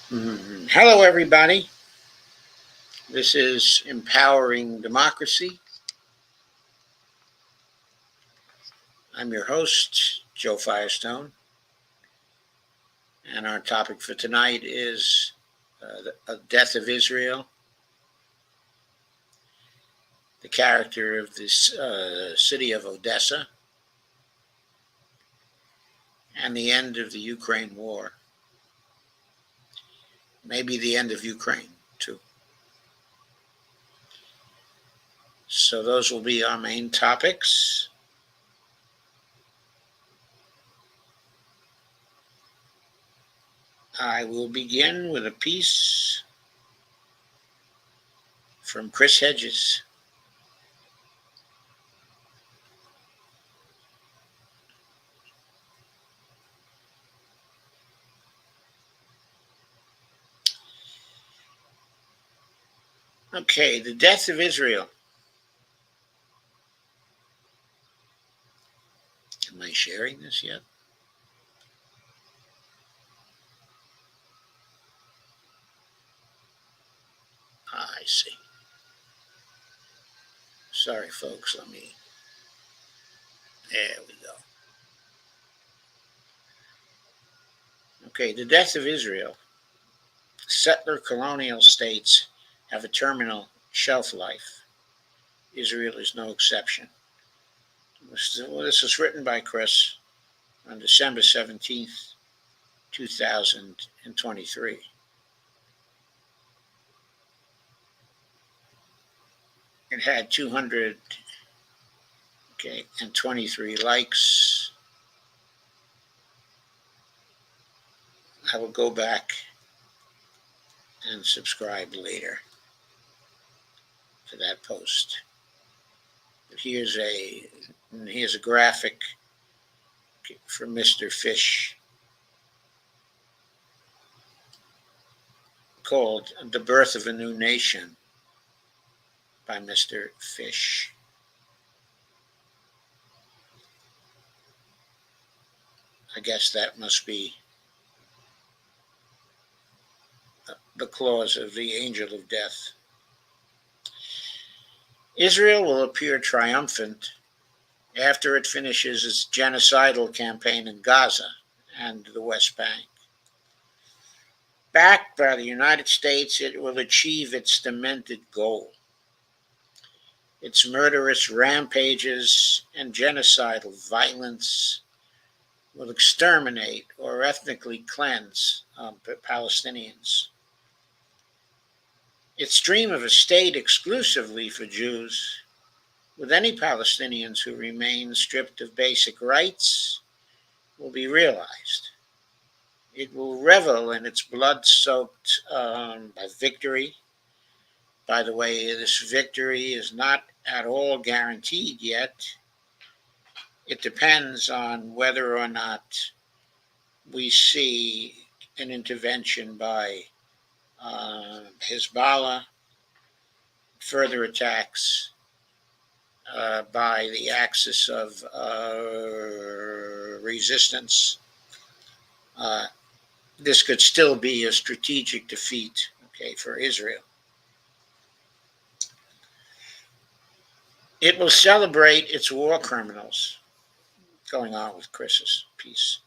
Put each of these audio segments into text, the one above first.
Hello, everybody. This is Empowering Democracy. I'm your host, Joe Firestone, and our topic for tonight is the death of Israel, the character of this city of Odessa, and the end of the Ukraine war. Maybe the end of Ukraine, too. So, those will be our main topics. I will begin with a piece from Chris Hedges. Okay, the death of Israel. Am I sharing this yet? I see. Sorry, folks. There we go. Okay, the death of Israel. Settler colonial states have a terminal shelf life. Israel is no exception. This was written by Chris on December 17th, 2023. It had 223 likes. I will go back and subscribe later to that post. But here's a graphic from Mr. Fish called "The Birth of a New Nation" by Mr. Fish. I guess that must be the clause of the angel of death. Israel will appear triumphant after it finishes its genocidal campaign in Gaza and the West Bank. Backed by the United States, it will achieve its demented goal. Its murderous rampages and genocidal violence will exterminate or ethnically cleanse Palestinians. Its dream of a state exclusively for Jews, with any Palestinians who remain stripped of basic rights, will be realized. It will revel in its blood-soaked victory. By the way, this victory is not at all guaranteed yet. It depends on whether or not we see an intervention by Hezbollah, further attacks by the axis of resistance. This could still be a strategic defeat, for Israel. It will celebrate its war criminals, going on with Chris's piece.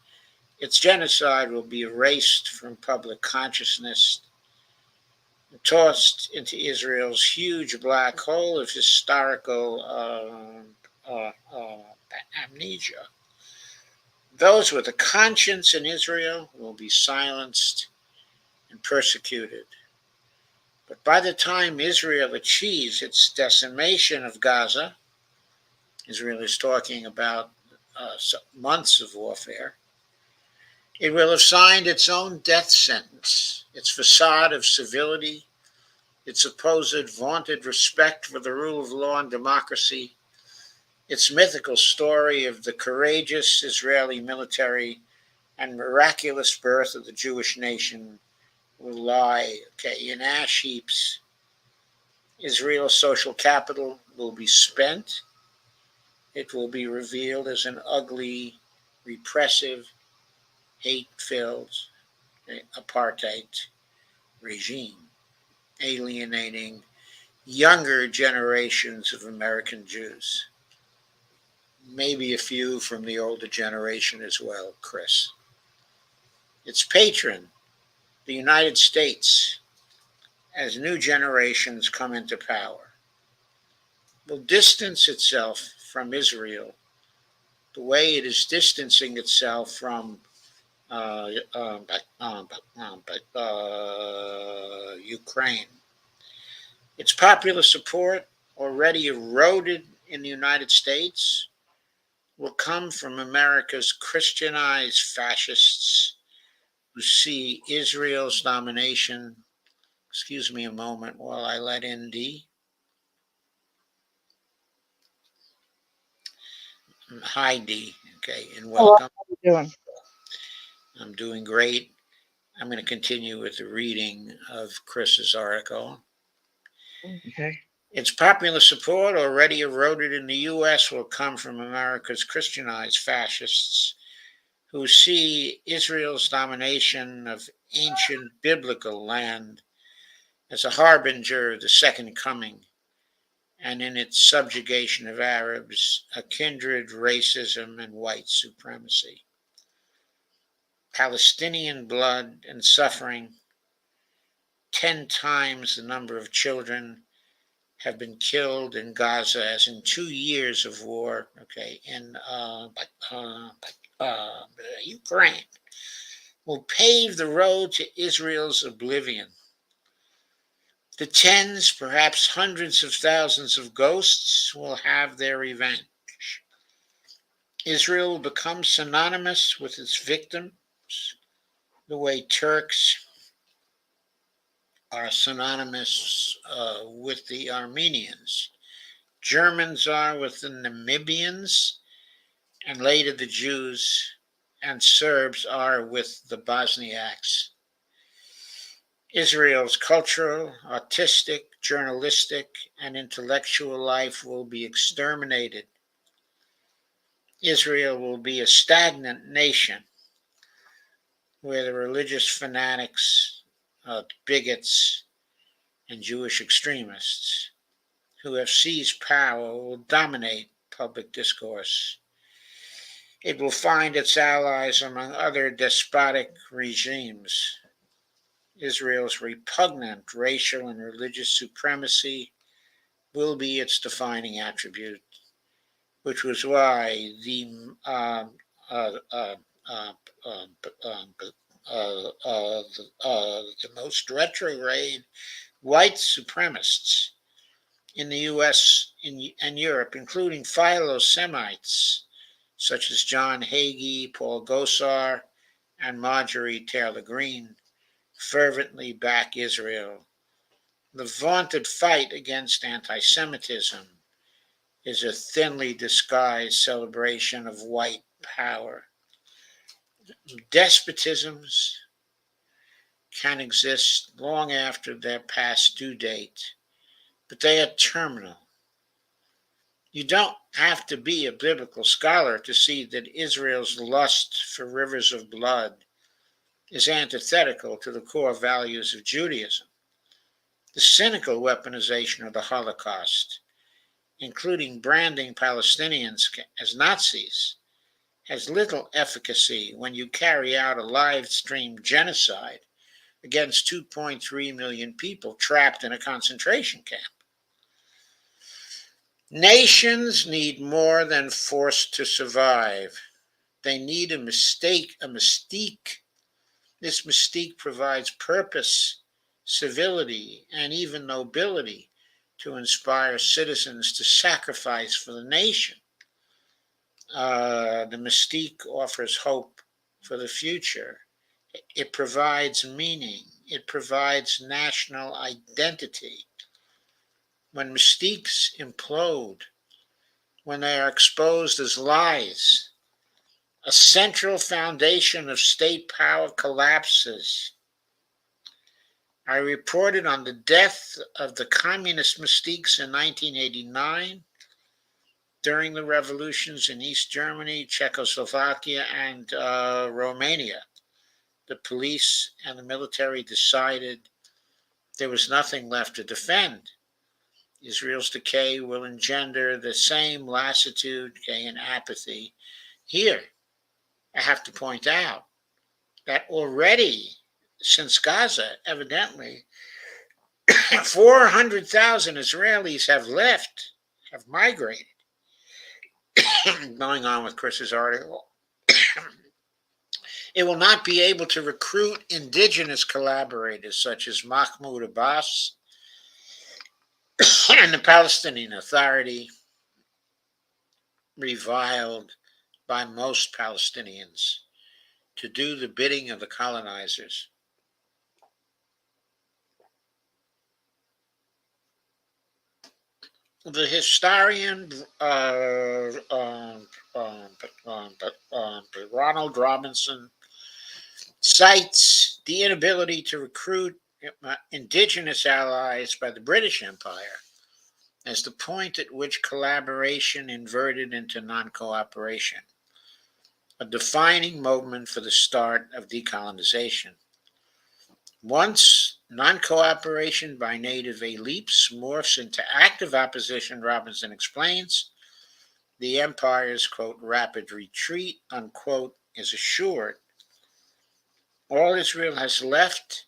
Its genocide will be erased from public consciousness, tossed into Israel's huge black hole of historical amnesia. Those with a conscience in Israel will be silenced and persecuted. But by the time Israel achieves its decimation of Gaza, Israel is talking about months of warfare, it will have signed its own death sentence. Its facade of civility, its supposed vaunted respect for the rule of law and democracy, its mythical story of the courageous Israeli military and miraculous birth of the Jewish nation will lie in ash heaps. Israel's social capital will be spent. It will be revealed as an ugly, repressive, hate-filled apartheid regime, alienating younger generations of American Jews. Maybe a few from the older generation as well, Chris. Its patron, the United States, as new generations come into power, will distance itself from Israel the way it is distancing itself from uh, uh, uh, Ukraine. Its popular support, already eroded in the United States, will come from America's Christianized fascists who see Israel's domination. Excuse me a moment while I let in D. Hi, D. Okay, and Hello, welcome. how you doing? I'm doing great. I'm going to continue with the reading of Chris's article. Okay. Its popular support, already eroded in the U.S., will come from America's Christianized fascists who see Israel's domination of ancient biblical land as a harbinger of the second coming, and in its subjugation of Arabs, a kindred racism and white supremacy. Palestinian blood and suffering, 10 times the number of children have been killed in Gaza as in 2 years of war, okay, in Ukraine, will pave the road to Israel's oblivion. The tens, perhaps hundreds of thousands of ghosts will have their revenge. Israel will become synonymous with its victims the way Turks are synonymous with the Armenians. Germans are with the Namibians, and later the Jews and Serbs are with the Bosniaks. Israel's cultural, artistic, journalistic, and intellectual life will be exterminated. Israel will be a stagnant nation where the religious fanatics, bigots, and Jewish extremists who have seized power will dominate public discourse. It will find its allies among other despotic regimes. Israel's repugnant racial and religious supremacy will be its defining attribute, which was why uh, uh, uh, uh, the most retrograde white supremacists in the U.S. and Europe, including philo-Semites such as John Hagee, Paul Gosar, and Marjorie Taylor Greene, fervently back Israel. The vaunted fight against anti Semitism is a thinly disguised celebration of white power. Despotisms can exist long after their past due date, but they are terminal. You don't have to be a biblical scholar to see that Israel's lust for rivers of blood is antithetical to the core values of Judaism. The cynical weaponization of the Holocaust, including branding Palestinians as Nazis, has little efficacy when you carry out a live stream genocide against 2.3 million people trapped in a concentration camp. Nations need more than force to survive. They need a mystique. This mystique provides purpose, civility, and even nobility to inspire citizens to sacrifice for the nation. The mystique offers hope for the future. It provides meaning. It provides national identity. When mystiques implode, when they are exposed as lies, a central foundation of state power collapses. I reported on the death of the communist mystiques in 1989 during the revolutions in East Germany, Czechoslovakia, and Romania. The police and the military decided there was nothing left to defend. Israel's decay will engender the same lassitude, and apathy. Here, I have to point out that already, since Gaza, evidently, 400,000 Israelis have left, have migrated. Going on with Chris's article, it will not be able to recruit indigenous collaborators such as Mahmoud Abbas and the Palestinian Authority, reviled by most Palestinians, to do the bidding of the colonizers. The historian Ronald Robinson cites the inability to recruit indigenous allies by the British Empire as the point at which collaboration inverted into non-cooperation, a defining moment for the start of decolonization. Once non-cooperation by native elites morphs into active opposition, Robinson explains, the empire's, quote, rapid retreat, unquote, is assured. All Israel has left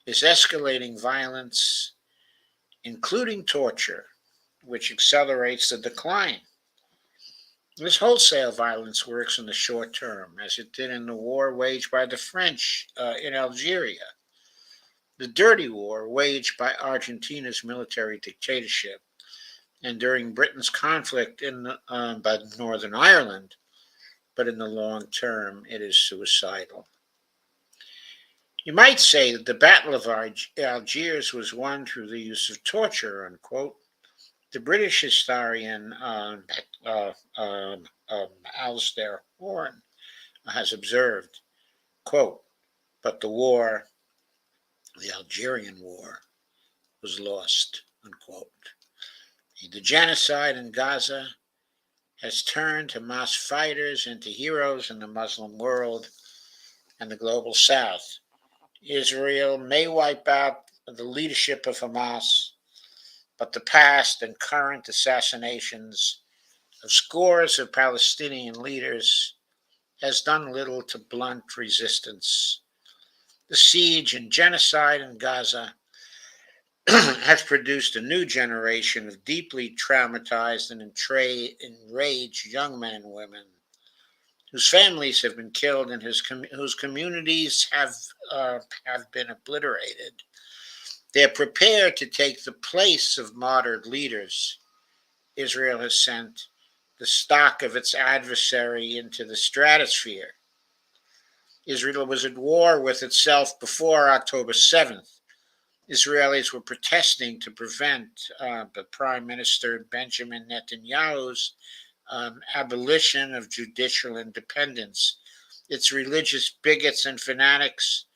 is escalating violence, including torture, which accelerates the decline. This wholesale violence works in the short term, as it did in the war waged by the French in Algeria, the dirty war waged by Argentina's military dictatorship, and during Britain's conflict by Northern Ireland, but in the long term, it is suicidal. You might say that the Battle of Algiers was won through the use of torture, unquote. The British historian Alistair Horn has observed, quote, but the Algerian War, was lost, unquote. The genocide in Gaza has turned Hamas fighters into heroes in the Muslim world and the global South. Israel may wipe out the leadership of Hamas, but the past and current assassinations of scores of Palestinian leaders has done little to blunt resistance. The siege and genocide in Gaza has produced a new generation of deeply traumatized and enraged young men and women whose families have been killed and whose communities have been obliterated. They're prepared to take the place of martyred leaders. Israel has sent the stock of its adversary into the stratosphere. Israel was at war with itself before October 7th. Israelis were protesting to prevent the Prime Minister Benjamin Netanyahu's abolition of judicial independence. Its religious bigots and fanatics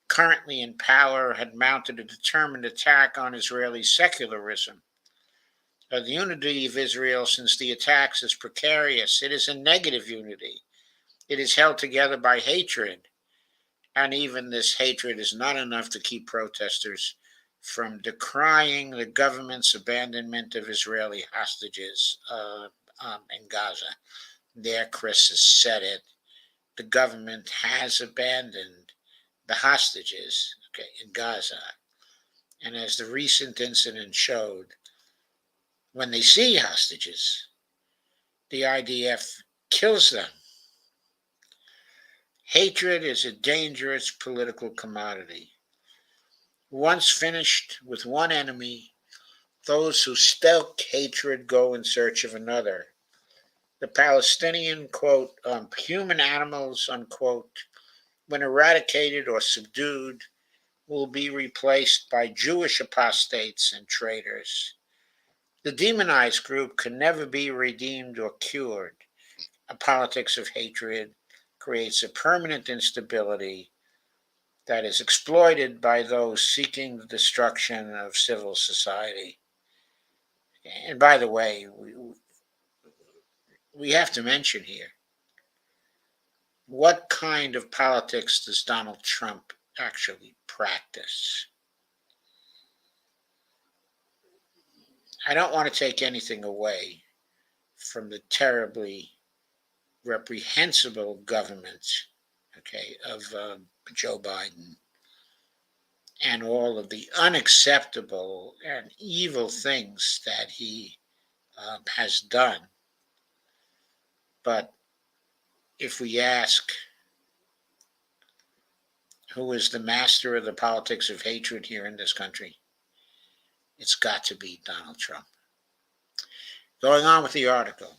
currently in power had mounted a determined attack on Israeli secularism. The unity of Israel since the attacks is precarious. It is a negative unity. It is held together by hatred. And even this hatred is not enough to keep protesters from decrying the government's abandonment of Israeli hostages in Gaza. There, Chris has said it. The government has abandoned the hostages, in Gaza. And as the recent incident showed, when they see hostages, the IDF kills them. Hatred is a dangerous political commodity. Once finished with one enemy, those who stoke hatred go in search of another. The Palestinian, quote, human animals, unquote, when eradicated or subdued, will be replaced by Jewish apostates and traitors. The demonized group can never be redeemed or cured. A politics of hatred creates a permanent instability that is exploited by those seeking the destruction of civil society. And by the way, we have to mention here, what kind of politics does Donald Trump actually practice? I don't want to take anything away from the terribly reprehensible government, okay, of Joe Biden and all of the unacceptable and evil things that he has done. But if we ask who is the master of the politics of hatred here in this country, it's got to be Donald Trump. Going on with the article,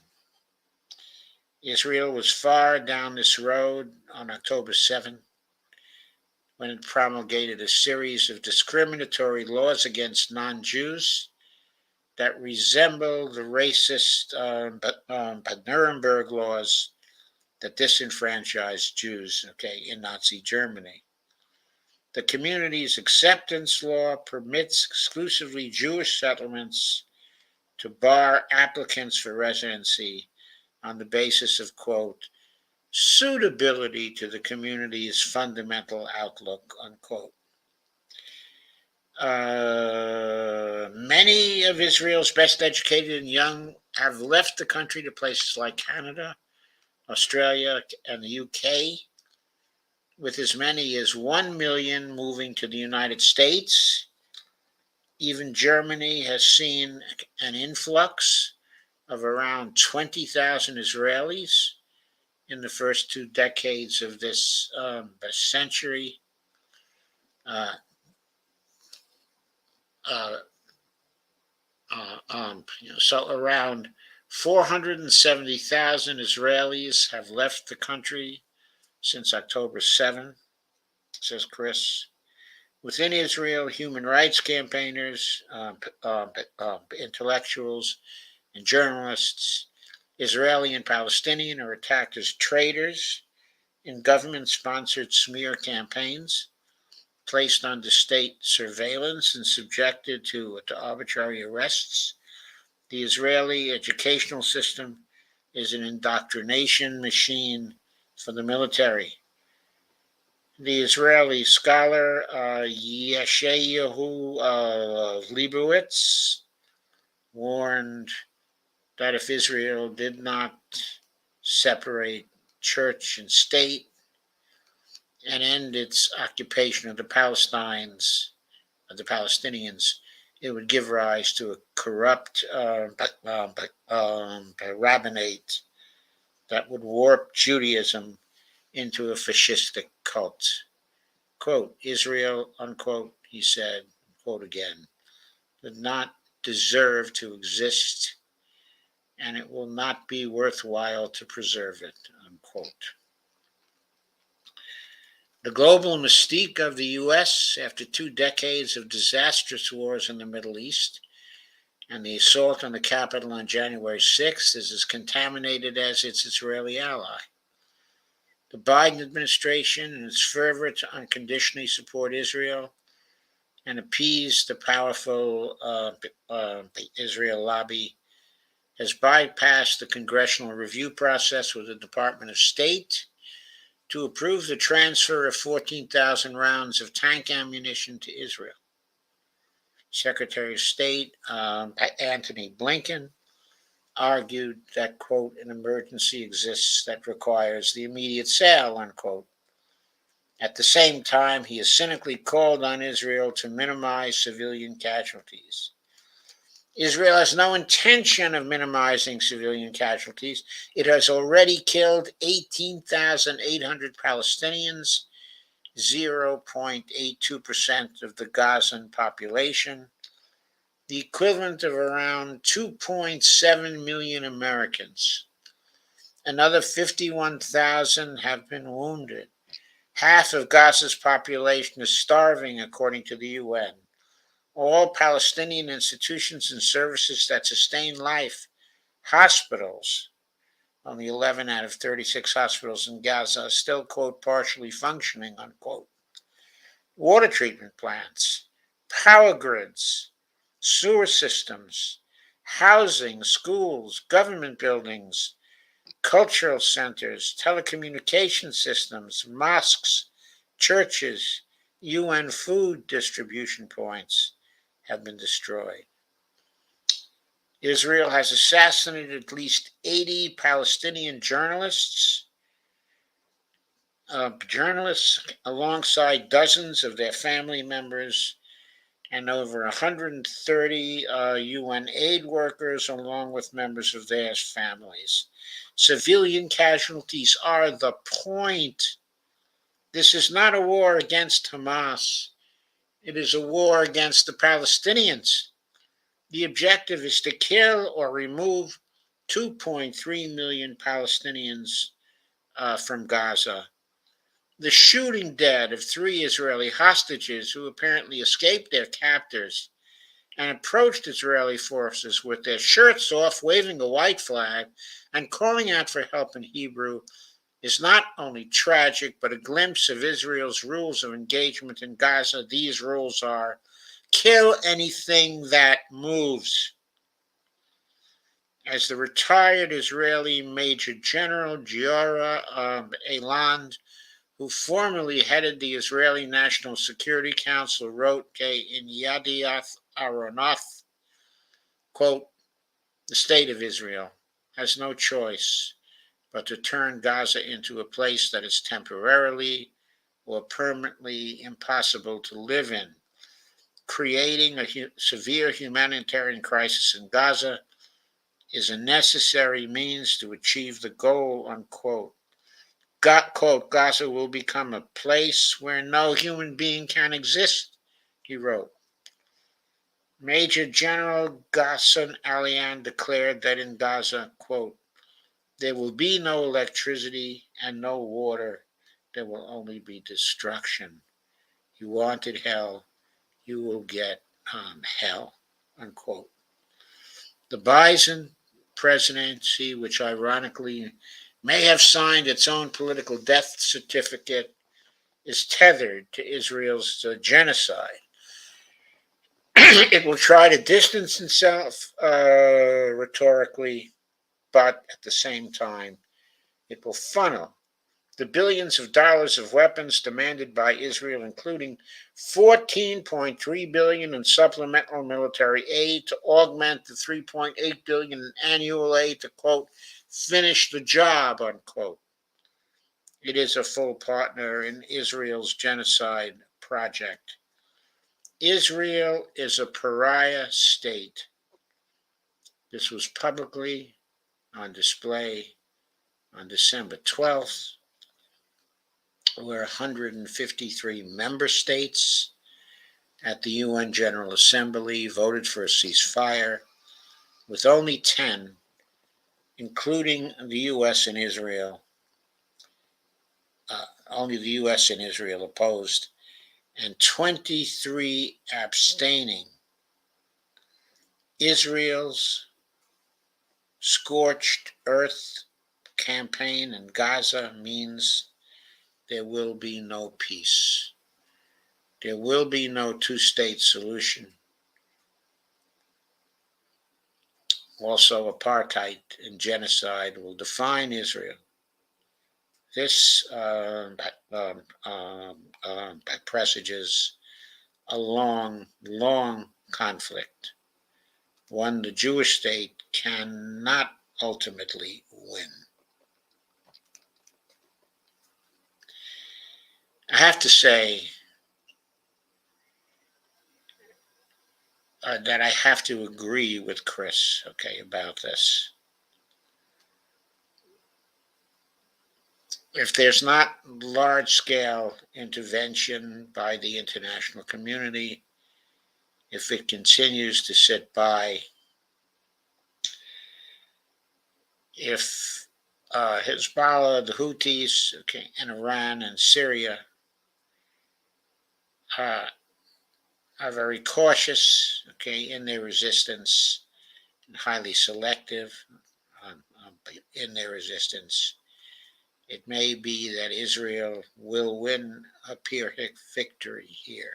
Israel was far down this road on October 7th when it promulgated a series of discriminatory laws against non Jews that resemble the racist Nuremberg laws that disenfranchised Jews, okay, in Nazi Germany. The community's acceptance law permits exclusively Jewish settlements to bar applicants for residency on the basis of, quote, suitability to the community's fundamental outlook, unquote. Many of Israel's best educated and young have left the country to places like Canada, Australia, and the UK, with as many as 1 million moving to the United States. Even Germany has seen an influx of around 20,000 Israelis in the first 2 decades of this century. Uh, uh, so around 470,000 Israelis have left the country since October 7th, says Chris. Within Israel, human rights campaigners, intellectuals, and journalists, Israeli and Palestinian, are attacked as traitors in government-sponsored smear campaigns, placed under state surveillance and subjected to arbitrary arrests. The Israeli educational system is an indoctrination machine for the military. The Israeli scholar Yeshayahu Leibowitz warned that if Israel did not separate church and state and end its occupation of the Palestinians, it would give rise to a corrupt rabbinate that would warp Judaism into a fascistic cult. Quote, Israel, unquote, he said, quote again, did not deserve to exist, and it will not be worthwhile to preserve it, unquote. The global mystique of the U.S. after 2 decades of disastrous wars in the Middle East and the assault on the Capitol on January 6th is as contaminated as its Israeli ally. The Biden administration, in its fervor to unconditionally support Israel and appease the powerful Israel lobby, has bypassed the congressional review process with the Department of State to approve the transfer of 14,000 rounds of tank ammunition to Israel. Secretary of State Antony Blinken argued that, quote, an emergency exists that requires the immediate sale, unquote. At the same time, he has cynically called on Israel to minimize civilian casualties. Israel has no intention of minimizing civilian casualties. It has already killed 18,800 Palestinians, 0.82% of the Gazan population, the equivalent of around 2.7 million Americans. Another 51,000 have been wounded. Half of Gaza's population is starving, according to the UN. All Palestinian institutions and services that sustain life, hospitals, only 11 out of 36 hospitals in Gaza are still, quote, partially functioning, unquote. Water treatment plants, power grids, sewer systems, housing, schools, government buildings, cultural centers, telecommunication systems, mosques, churches, UN food distribution points have been destroyed. Israel has assassinated at least 80 Palestinian journalists alongside dozens of their family members and over 130 UN aid workers, along with members of their families. Civilian casualties are the point. This is not a war against Hamas. It is a war against the Palestinians. The objective is to kill or remove 2.3 million Palestinians from Gaza. The shooting dead of 3 Israeli hostages who apparently escaped their captors and approached Israeli forces with their shirts off, waving a white flag and calling out for help in Hebrew is not only tragic, but a glimpse of Israel's rules of engagement in Gaza. These rules are kill anything that moves. As the retired Israeli Major General Giora Eiland, who formerly headed the Israeli National Security Council, wrote in Yadiath Aronoth, quote, the state of Israel has no choice but to turn Gaza into a place that is temporarily or permanently impossible to live in. Creating a severe humanitarian crisis in Gaza is a necessary means to achieve the goal, unquote. Quote, Gaza will become a place where no human being can exist, he wrote. Major General Ghassan Alian declared that in Gaza, quote, there will be no electricity and no water. There will only be destruction. You wanted hell, you will get hell, unquote. The Biden presidency, which ironically may have signed its own political death certificate, is tethered to Israel's genocide. It will try to distance itself rhetorically, but at the same time, it will funnel the billions of dollars of weapons demanded by Israel, including 14.3 billion in supplemental military aid to augment the 3.8 billion in annual aid to, quote, finish the job, unquote. It is a full partner in Israel's genocide project. Israel is a pariah state. This was publicly on display on December 12th, where 153 member states at the UN General Assembly voted for a ceasefire, with only 10, including the US and Israel, only the US and Israel opposed, and 23 abstaining. Israel's scorched earth campaign in Gaza means there will be no peace. There will be no two-state solution. Also, apartheid and genocide will define Israel. This presages a long, long conflict, one the Jewish state cannot ultimately win. I have to say that I have to agree with Chris, okay, about this. If there's not large-scale intervention by the international community, if it continues to sit by, if Hezbollah, the Houthis, okay, and Iran and Syria uh, are very cautious, okay, in their resistance, and highly selective in their resistance, it may be that Israel will win a Pyrrhic victory here.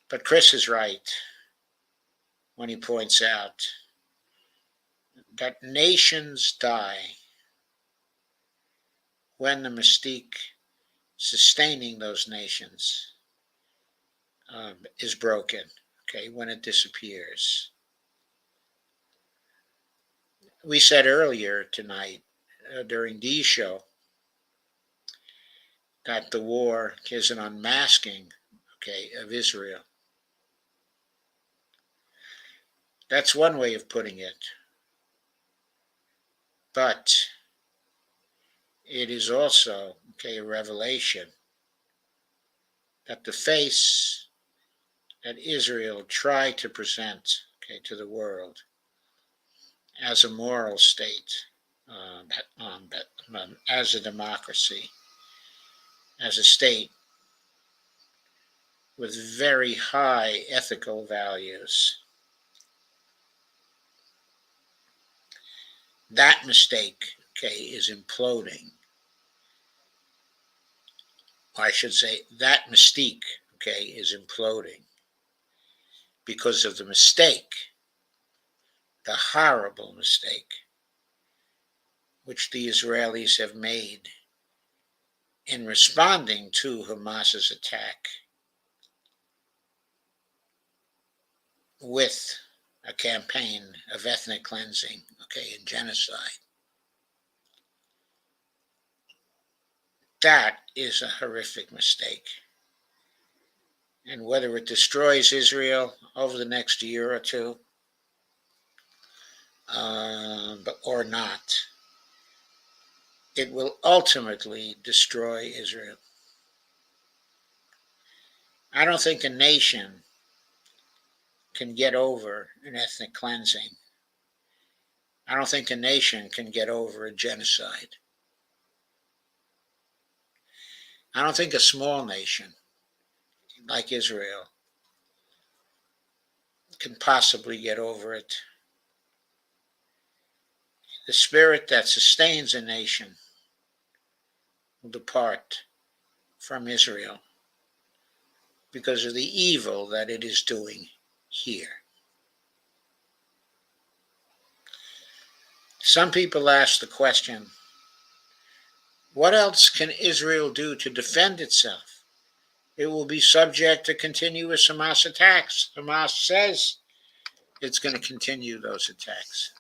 But Chris is right when he points out that nations die when the mystique sustaining those nations is broken. okay, when it disappears. We said earlier tonight during Dee's show that the war is an unmasking, okay, of Israel. That's one way of putting it. But it is also, okay, a revelation that the face that Israel tried to present, okay, to the world as a moral state, as a democracy, as a state with very high ethical values. That mistake, okay, is imploding. Or I should say, that mystique, okay, is imploding because of the mistake, the horrible mistake, which the Israelis have made in responding to Hamas's attack with a campaign of ethnic cleansing, okay, and genocide. That is a horrific mistake. And whether it destroys Israel over the next year or two, or not, it will ultimately destroy Israel. I don't think a nation can get over an ethnic cleansing. I don't think a nation can get over a genocide. I don't think a small nation like Israel can possibly get over it. The spirit that sustains a nation will depart from Israel because of the evil that it is doing here. Some people ask the question, what else can Israel do to defend itself? It will be subject to continuous Hamas attacks. Hamas says it's going to continue those attacks.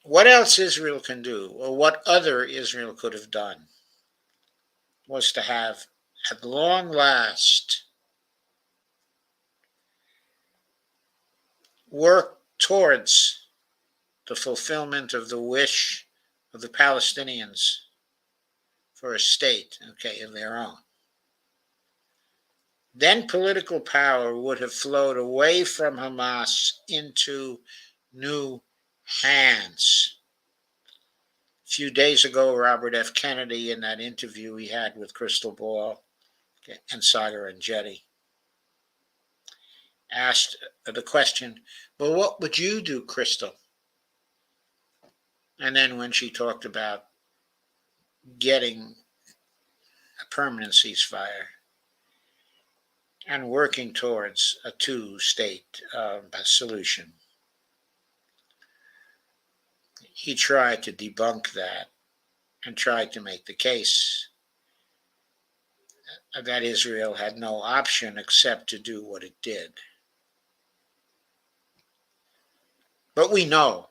What else Israel can do, or what other Israel could have done, was to have, at long last, worked towards the fulfillment of the wish of the Palestinians for a state, okay, of their own. Then political power would have flowed away from Hamas into new hands. A few days ago, Robert F. Kennedy, in that interview he had with Crystal Ball and Sagar and Jetty, asked the question, well, what would you do, Crystal? And then when she talked about getting a permanent ceasefire and working towards a two-state solution, he tried to debunk that and tried to make the case that Israel had no option except to do what it did. But we know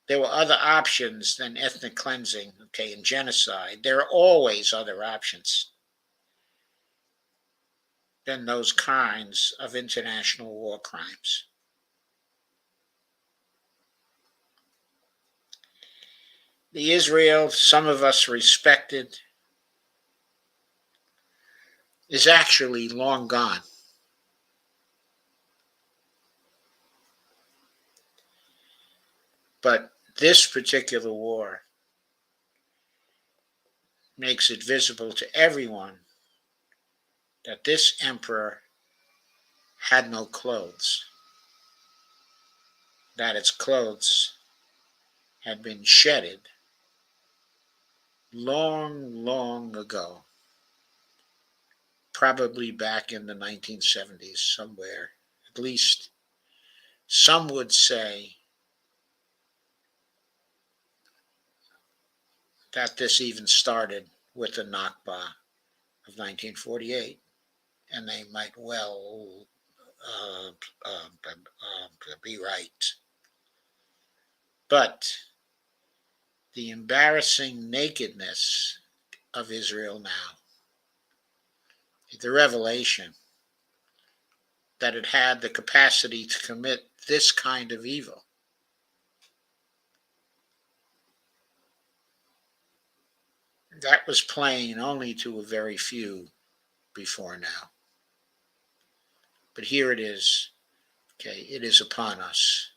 there were other options than ethnic cleansing, okay, and genocide. There are always other options than those kinds of international war crimes. The Israel some of us respected is actually long gone. But this particular war makes it visible to everyone that this emperor had no clothes, that its clothes had been shedded long, long ago, probably back in the 1970s somewhere. At least some would say that this even started with the Nakba of 1948, and they might well uh, be right. But the embarrassing nakedness of Israel now, the revelation that it had the capacity to commit this kind of evil, that was plain only to a very few before now. But here it is. Okay, it is upon us,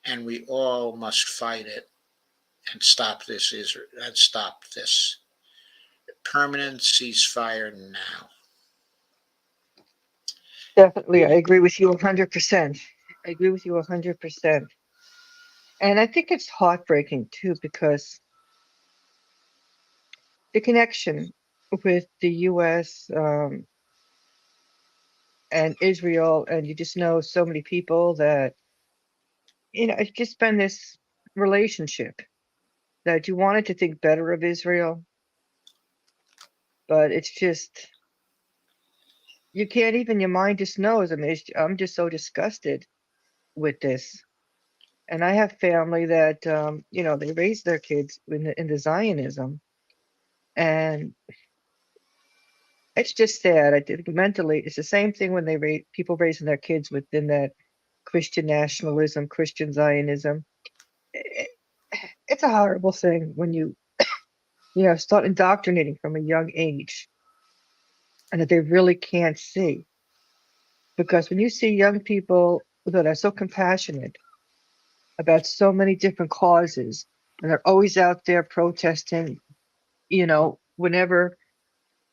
and we all must fight it and stop this Israel and stop this permanent ceasefire now. Definitely, I agree with you 100%. I agree with you 100%. And I think it's heartbreaking too because the connection with the U.S. And Israel, and you just know so many people that, it's just been this relationship that you wanted to think better of Israel, but it's just, you can't even, your mind just knows. I mean, I'm just so disgusted with this. And I have family that, they raise their kids in the Zionism, and it's just sad. I think mentally, it's the same thing when they people raising their kids within that Christian nationalism, Christian Zionism. It, it's a horrible thing when you start indoctrinating from a young age, and that they really can't see. Because when you see young people that are so compassionate about so many different causes, and they're always out there protesting, whenever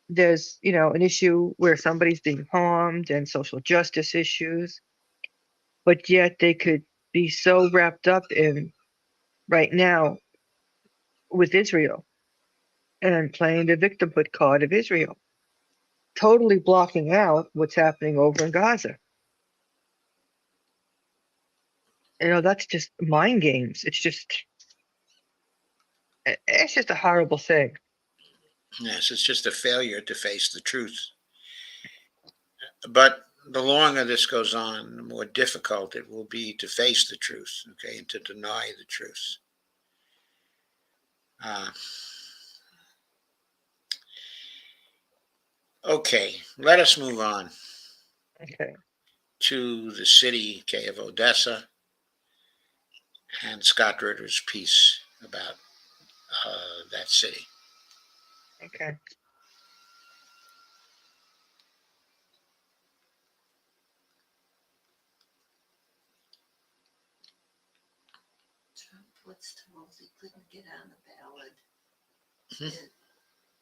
there's, an issue where somebody's being harmed and social justice issues, but yet they could be so wrapped up in right now with Israel and playing the victimhood card of Israel, totally blocking out what's happening over in Gaza. That's just mind games. It's just a horrible thing. Yes, it's just a failure to face the truth. But the longer this goes on, the more difficult it will be to face the truth, okay, and to deny the truth. Uh, okay, let us move on Okay. to the city, okay, of Odessa and Scott Ritter's piece about that city. Okay. Trump was told he couldn't get on the ballot. Mhm.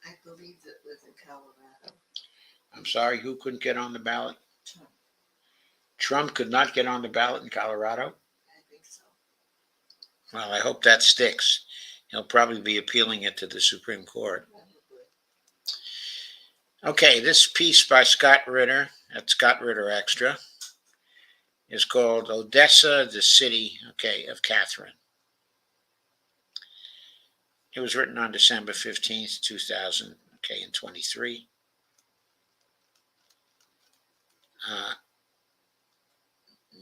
I believe it was in Colorado. I'm sorry, who couldn't get on the ballot? Trump, Trump could not get on the ballot in Colorado? I think so. Well, I hope that sticks. He'll probably be appealing it to the Supreme Court. Probably. Okay, this piece by Scott Ritter at Scott Ritter Extra is called Odessa, the City, okay, of Catherine. It was written on December 15th, 2000, okay, and 23. Uh,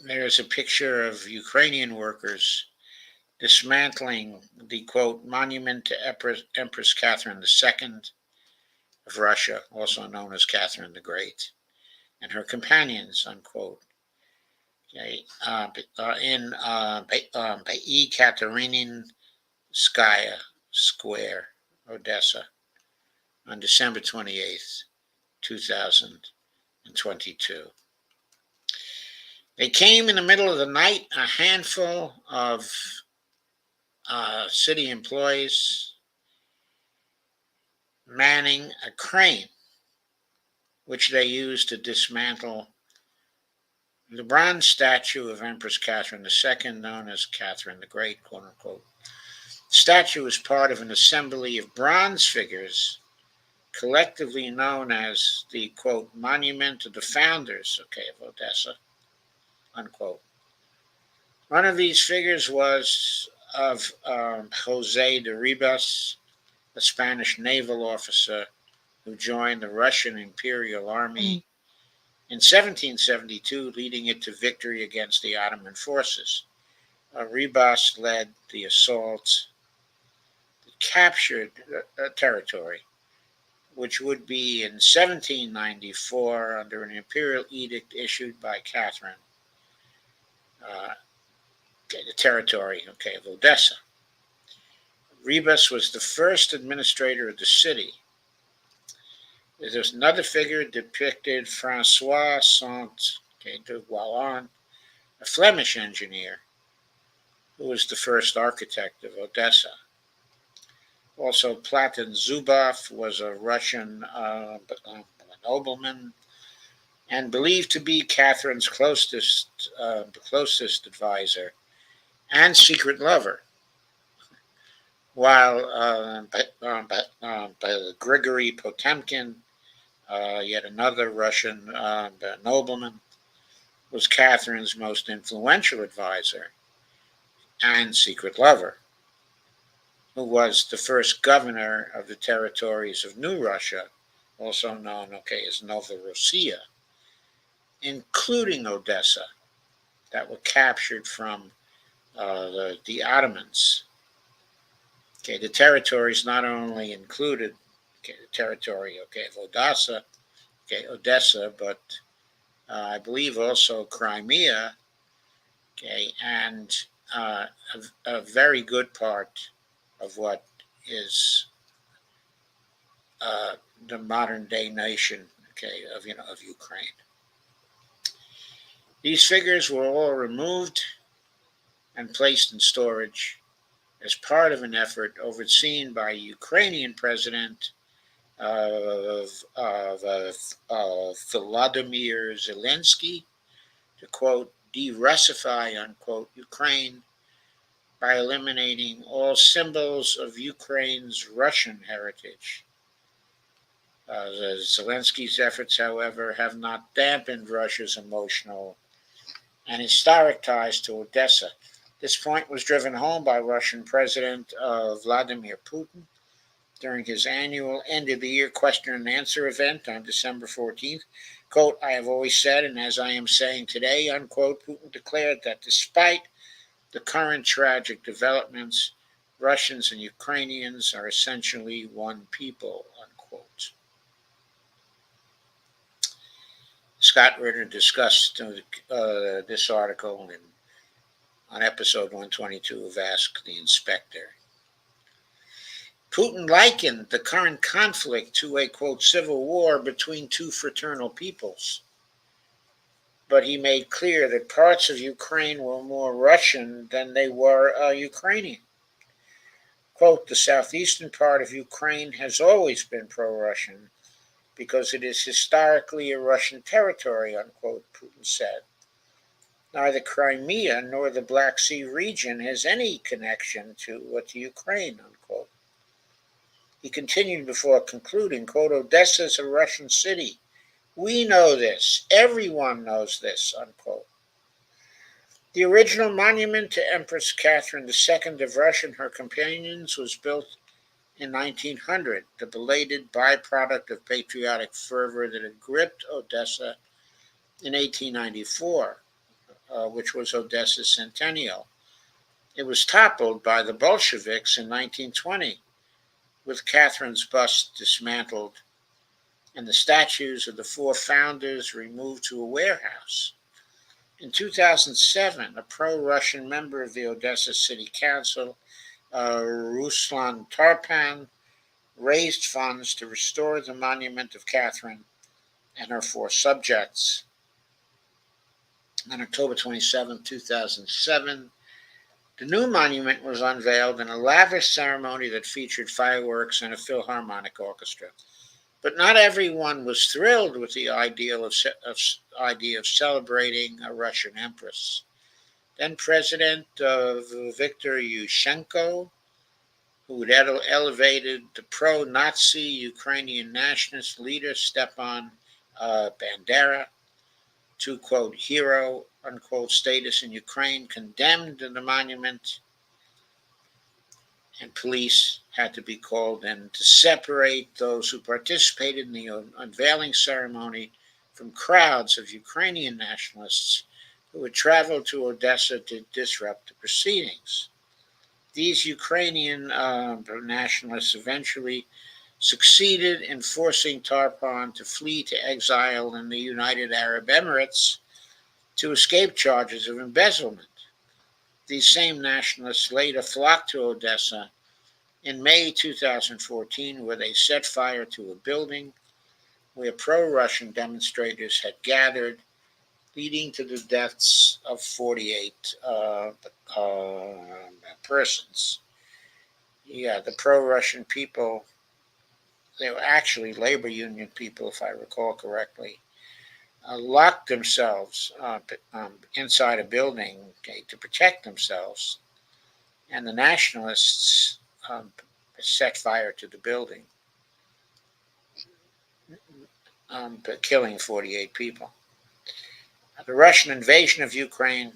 there's a picture of Ukrainian workers dismantling the, quote, monument to Empress Catherine II of Russia, also known as Catherine the Great, and her companions, unquote, okay, in Ekateриninskaya Square, Odessa, on December 28th, 2022. They came in the middle of the night, a handful of city employees manning a crane, which they used to dismantle the bronze statue of Empress Catherine II, known as Catherine the Great, quote unquote. The statue is part of an assembly of bronze figures, collectively known as the, quote, monument to the founders, okay, of Odessa, unquote. One of these figures was of Jose de Ribas, a Spanish naval officer who who joined the Russian Imperial Army in 1772, leading it to victory against the Ottoman forces. Ribas led the assault that captured territory, which would be in 1794 under an imperial edict issued by Catherine, the territory of Odessa. Ribas was the first administrator of the city. There's another figure depicted, Francois de Wallon, a Flemish engineer who was the first architect of Odessa. Also, Platon Zubov was a Russian nobleman and believed to be Catherine's closest advisor and secret lover, while Grigory Potemkin, yet another Russian nobleman, was Catherine's most influential advisor and secret lover, who was the first governor of the territories of New Russia, also known as Novorossiya, including Odessa, that were captured from the Ottomans. The territories not only included the territory of Odessa, but I believe also Crimea, and a very good part of what is the modern day nation, of Ukraine. These figures were all removed and placed in storage as part of an effort overseen by Ukrainian President Volodymyr Zelensky to, quote, de-Russify, unquote, Ukraine by eliminating all symbols of Ukraine's Russian heritage. Zelensky's efforts, however, have not dampened Russia's emotional and historic ties to Odessa. This point was driven home by Russian President Vladimir Putin during his annual end-of-the-year question and answer event on December 14th. Quote, I have always said, and as I am saying today, unquote, Putin declared that despite the current tragic developments, Russians and Ukrainians are essentially one people, unquote. Scott Ritter discussed this article on episode 122 of Ask the Inspector. Putin likened the current conflict to a, quote, civil war between two fraternal peoples. But he made clear that parts of Ukraine were more Russian than they were Ukrainian. Quote, the southeastern part of Ukraine has always been pro-Russian because it is historically a Russian territory, unquote, Putin said. Neither Crimea nor the Black Sea region has any connection to Ukraine, unquote. He continued before concluding, quote, Odessa is a Russian city. We know this. Everyone knows this, unquote. The original monument to Empress Catherine II of Russia and her companions was built in 1900, the belated byproduct of patriotic fervor that had gripped Odessa in 1894, which was Odessa's centennial. It was toppled by the Bolsheviks in 1920, with Catherine's bust dismantled and the statues of the four founders removed to a warehouse. In 2007, a pro-Russian member of the Odessa City Council, Ruslan Tarpan, raised funds to restore the monument of Catherine and her four subjects. On October 27, 2007, the new monument was unveiled in a lavish ceremony that featured fireworks and a Philharmonic orchestra. But not everyone was thrilled with the idea of celebrating a Russian empress. Then President Viktor Yushchenko, who had elevated the pro-Nazi Ukrainian nationalist leader Stepan Bandera to, quote, hero, unquote, status in Ukraine, condemned the monument and police had to be called in to separate those who participated in the unveiling ceremony from crowds of Ukrainian nationalists who had traveled to Odessa to disrupt the proceedings. These Ukrainian nationalists eventually succeeded in forcing Tarpan to flee to exile in the United Arab Emirates to escape charges of embezzlement. These same nationalists later flocked to Odessa in May 2014, where they set fire to a building where pro-Russian demonstrators had gathered, leading to the deaths of 48 persons. Yeah, the pro-Russian people, they were actually labor union people, if I recall correctly, locked themselves inside a building, okay, to protect themselves, and the nationalists set fire to the building, killing 48 people. The Russian invasion of Ukraine,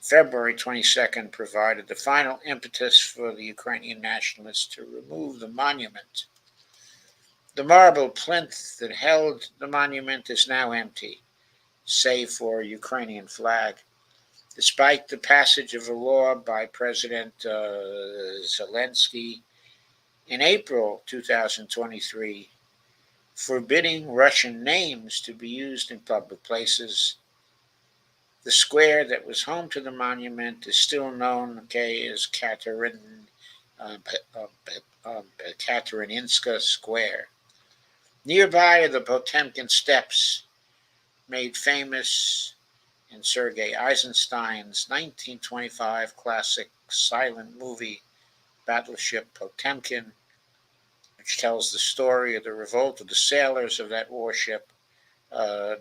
February 22nd, provided the final impetus for the Ukrainian nationalists to remove the monument. The marble plinth that held the monument is now empty, save for a Ukrainian flag. Despite the passage of a law by President Zelensky in April 2023, forbidding Russian names to be used in public places, the square that was home to the monument is still known, okay, as Katerinska Square. Nearby are the Potemkin Steps, made famous in Sergei Eisenstein's 1925 classic silent movie Battleship Potemkin, which tells the story of the revolt of the sailors of that warship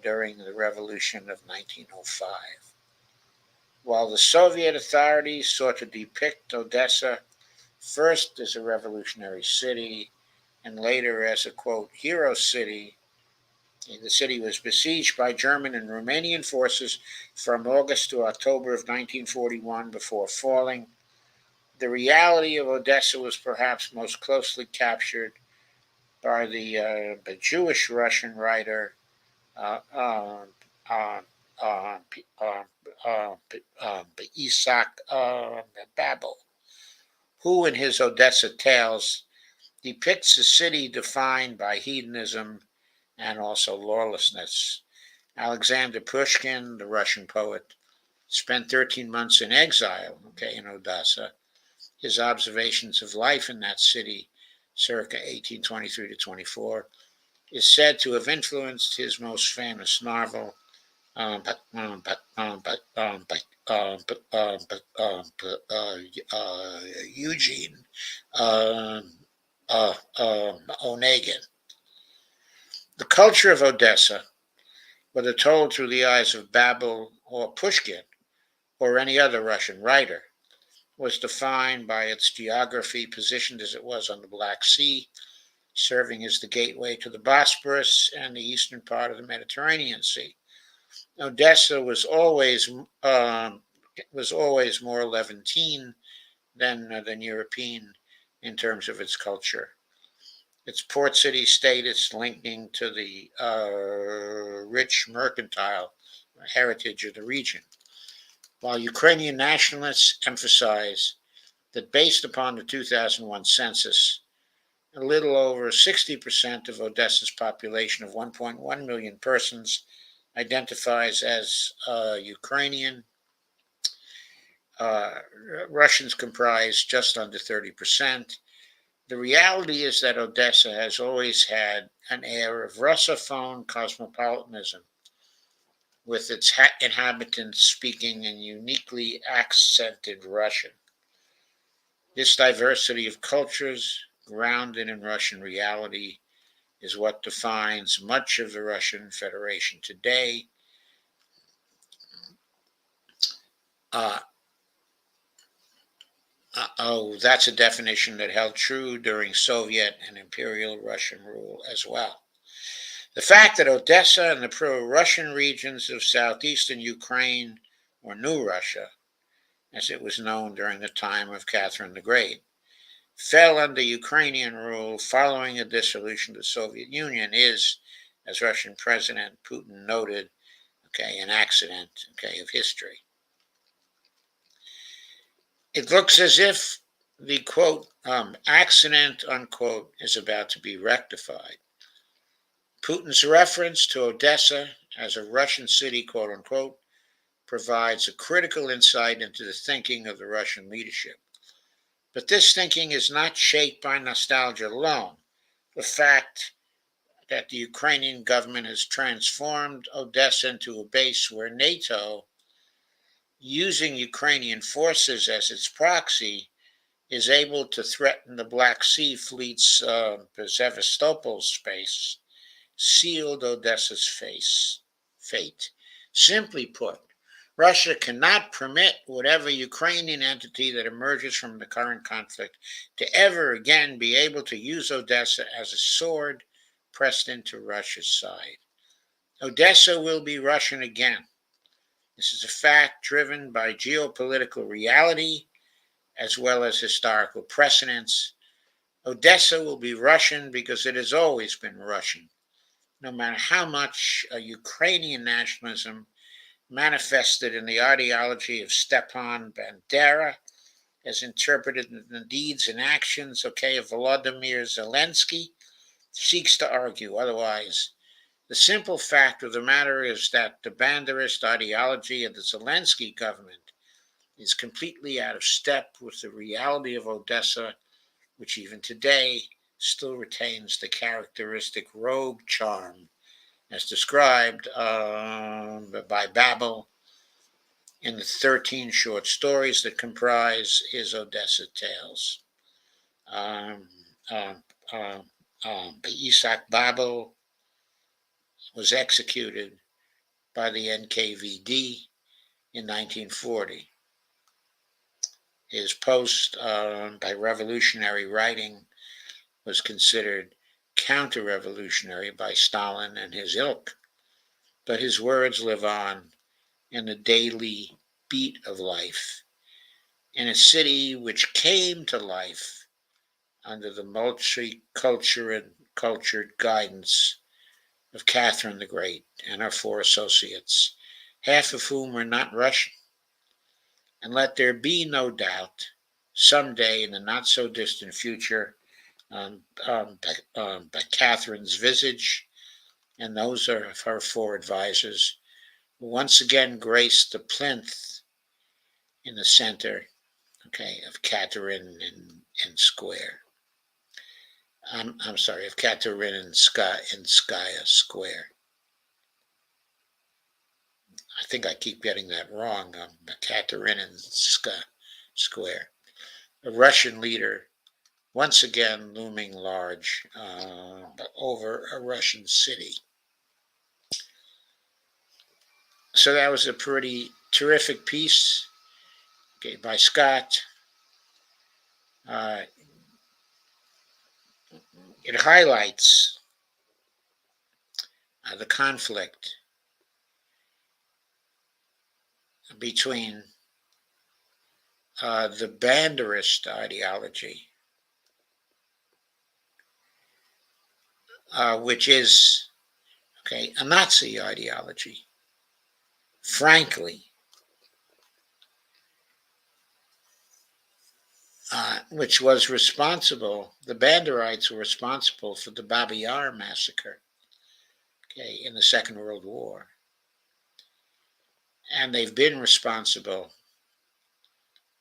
during the Revolution of 1905. While the Soviet authorities sought to depict Odessa first as a revolutionary city and later as a, quote, hero city, the city was besieged by German and Romanian forces from August to October of 1941 before falling. The reality of Odessa was perhaps most closely captured by the Jewish Russian writer Isaac Babel, who in his Odessa Tales depicts a city defined by hedonism and also lawlessness. Alexander Pushkin, the Russian poet, spent 13 months in exile, okay, in Odessa. His observations of life in that city, circa 1823 to 24, is said to have influenced his most famous novel, Eugene Onegin. The culture of Odessa, whether told through the eyes of Babel or Pushkin or any other Russian writer, was defined by its geography, positioned as it was on the Black Sea, serving as the gateway to the Bosporus and the eastern part of the Mediterranean Sea. Odessa was always more Levantine than European in terms of its culture. Its port city status linking to the rich mercantile heritage of the region. While Ukrainian nationalists emphasize that based upon the 2001 census, a little over 60% of Odessa's population of 1.1 million persons identifies as Ukrainian. Russians comprise just under 30%. The reality is that Odessa has always had an air of Russophone cosmopolitanism, with its inhabitants speaking in uniquely accented Russian. This diversity of cultures, grounded in Russian reality, is what defines much of the Russian Federation today. That's a definition that held true during Soviet and Imperial Russian rule as well. The fact that Odessa and the pro-Russian regions of southeastern Ukraine, or New Russia, as it was known during the time of Catherine the Great, fell under Ukrainian rule following the dissolution of the Soviet Union is, as Russian President Putin noted, an accident, of history. It looks as if the quote accident unquote is about to be rectified. Putin's reference to Odessa as a Russian city, quote unquote, provides a critical insight into the thinking of the Russian leadership. But this thinking is not shaped by nostalgia alone. The fact that the Ukrainian government has transformed Odessa into a base where NATO, using Ukrainian forces as its proxy, is able to threaten the Black Sea fleet's Sevastopol space, sealed Odessa's fate. Simply put, Russia cannot permit whatever Ukrainian entity that emerges from the current conflict to ever again be able to use Odessa as a sword pressed into Russia's side. Odessa will be Russian again. This is a fact driven by geopolitical reality as well as historical precedents. Odessa will be Russian because it has always been Russian, no matter how much Ukrainian nationalism manifested in the ideology of Stepan Bandera, as interpreted in the deeds and actions, of Volodymyr Zelensky, seeks to argue otherwise. The simple fact of the matter is that the Banderist ideology of the Zelensky government is completely out of step with the reality of Odessa, which even today still retains the characteristic rogue charm as described by Babel in the 13 short stories that comprise his Odessa tales. Isaac Babel was executed by the NKVD in 1940. His post by revolutionary writing was considered counter-revolutionary by Stalin and his ilk, but his words live on in the daily beat of life in a city which came to life under the multicultural cultured guidance of Catherine the Great and her 4 associates, half of whom were not Russian. And let there be no doubt, someday in the not-so-distant future, Catherine's visage and those of her 4 advisors will once again grace the plinth in the center, of Catherine and Square. I'm sorry, of Catherine and Skaya Square. I think I keep getting that wrong. Catherine and Square. A Russian leader once again looming large over a Russian city. So that was a pretty terrific piece, by Scott. It highlights the conflict between the Banderist ideology, which is a Nazi ideology, frankly, which was responsible, the Banderites were responsible for the Babi Yar massacre, in the Second World War. And they've been responsible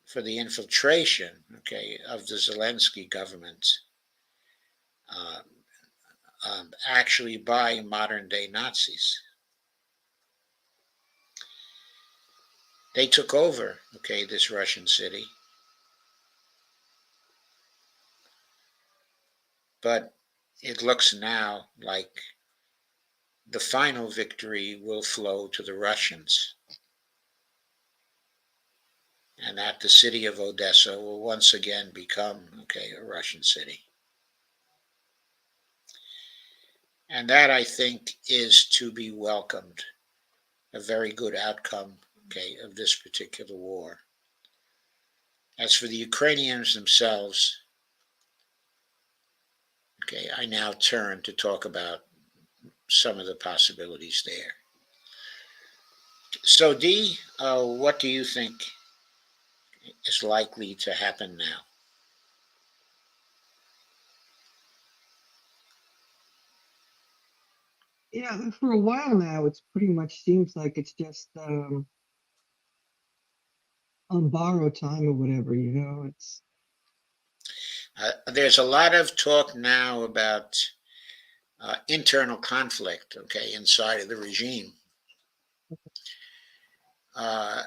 for the infiltration, of the Zelensky government, actually by modern-day Nazis. They took over, this Russian city. But it looks now like the final victory will flow to the Russians, and that the city of Odessa will once again become, a Russian city. And that, I think, is to be welcomed, a very good outcome, of this particular war. As for the Ukrainians themselves, Okay, I now turn to talk about some of the possibilities there. So, D, what do you think is likely to happen now? Yeah, for a while now, it's pretty much seems like it's just on borrowed time or whatever, you know. It's There's a lot of talk now about internal conflict, okay, inside of the regime. Uh,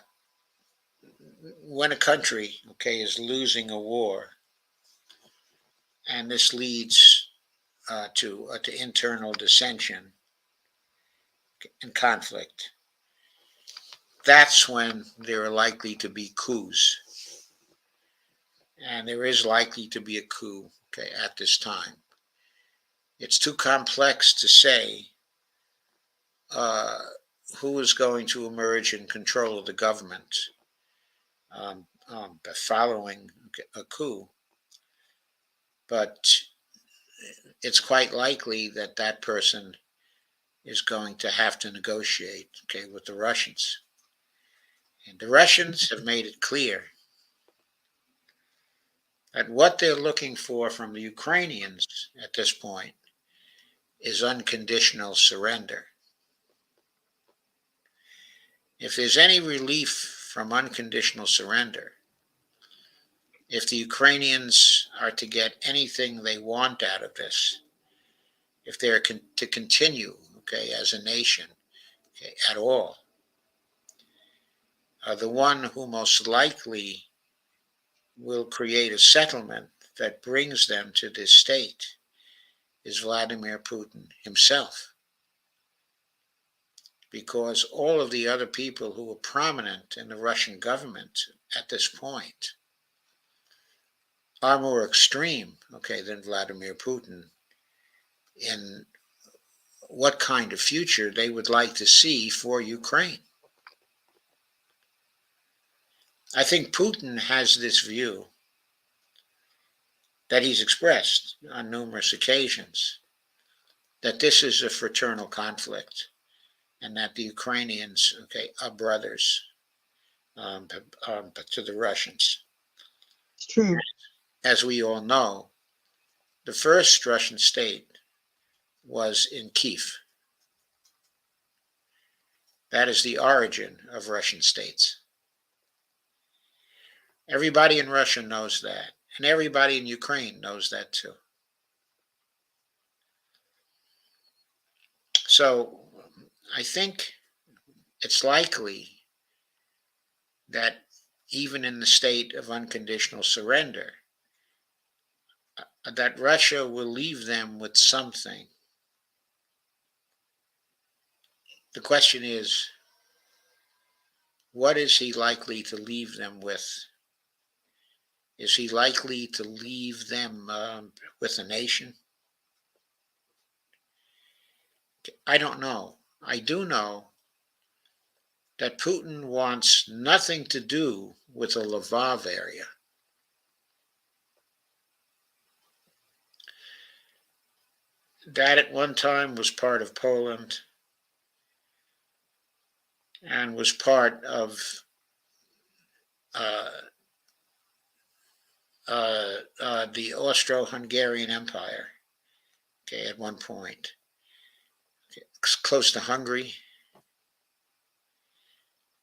when a country, okay, is losing a war, and this leads to internal dissension and conflict, that's when there are likely to be coups, and there is likely to be a coup, okay, at this time. It's too complex to say uh, who is going to emerge in control of the government following a coup, but it's quite likely that that person is going to have to negotiate, okay, with the Russians. And the Russians have made it clear that what they're looking for from the Ukrainians at this point is unconditional surrender. If there's any relief from unconditional surrender, if the Ukrainians are to get anything they want out of this, if they're to continue, okay, as a nation, okay, at all, the one who most likely will create a settlement that brings them to this state is Vladimir Putin himself. Because all of the other people who were prominent in the Russian government at this point are more extreme, okay, than Vladimir Putin in what kind of future they would like to see for Ukraine. I think Putin has this view that he's expressed on numerous occasions that this is a fraternal conflict and that the Ukrainians, okay, are brothers to the Russians. it's true. As we all know, the first Russian state was in Kiev. That is the origin of Russian states. Everybody in Russia knows that, and everybody in Ukraine knows that too. So I think it's likely that even in the state of unconditional surrender, that Russia will leave them with something. The question is, what is he likely to leave them with? Is he likely to leave them with a nation? I don't know. I do know that Putin wants nothing to do with the Lvov area. That at one time was part of Poland and was part of uh, the Austro-Hungarian Empire. Okay, at one point, okay, it's close to Hungary.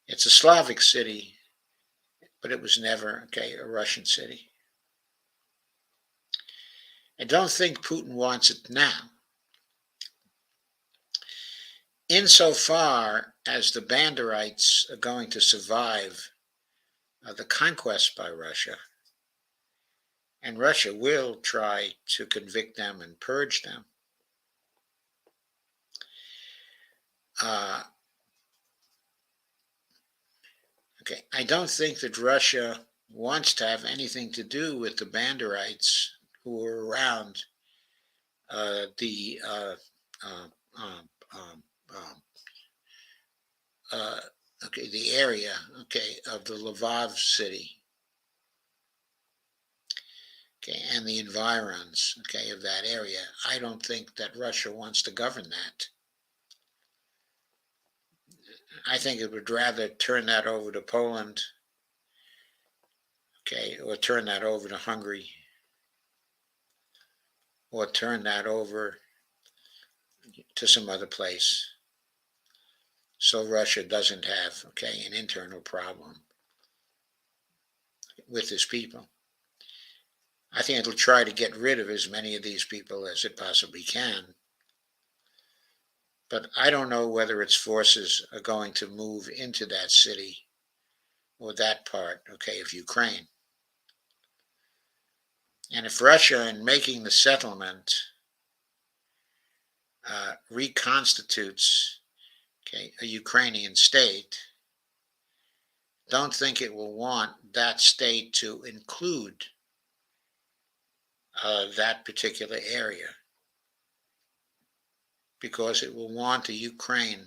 It's a Slavic city, but it was never, okay, a Russian city. I don't think Putin wants it now. Insofar as the Banderites are going to survive the conquest by Russia, and Russia will try to convict them and purge them, uh, okay, I don't think that Russia wants to have anything to do with the Banderites who were around the uh, um, um, um, uh, okay, the area, okay, of the Lvov city. okay, and the environs, okay, of that area. I don't think that Russia wants to govern that. I think it would rather turn that over to Poland, okay, or turn that over to Hungary, or turn that over to some other place, so Russia doesn't have, okay, an internal problem with its people. I think it'll try to get rid of as many of these people as it possibly can. But I don't know whether its forces are going to move into that city or that part, okay, of Ukraine. And if Russia, in making the settlement, reconstitutes, okay, a Ukrainian state, don't think it will want that state to include that particular area, because it will want a Ukraine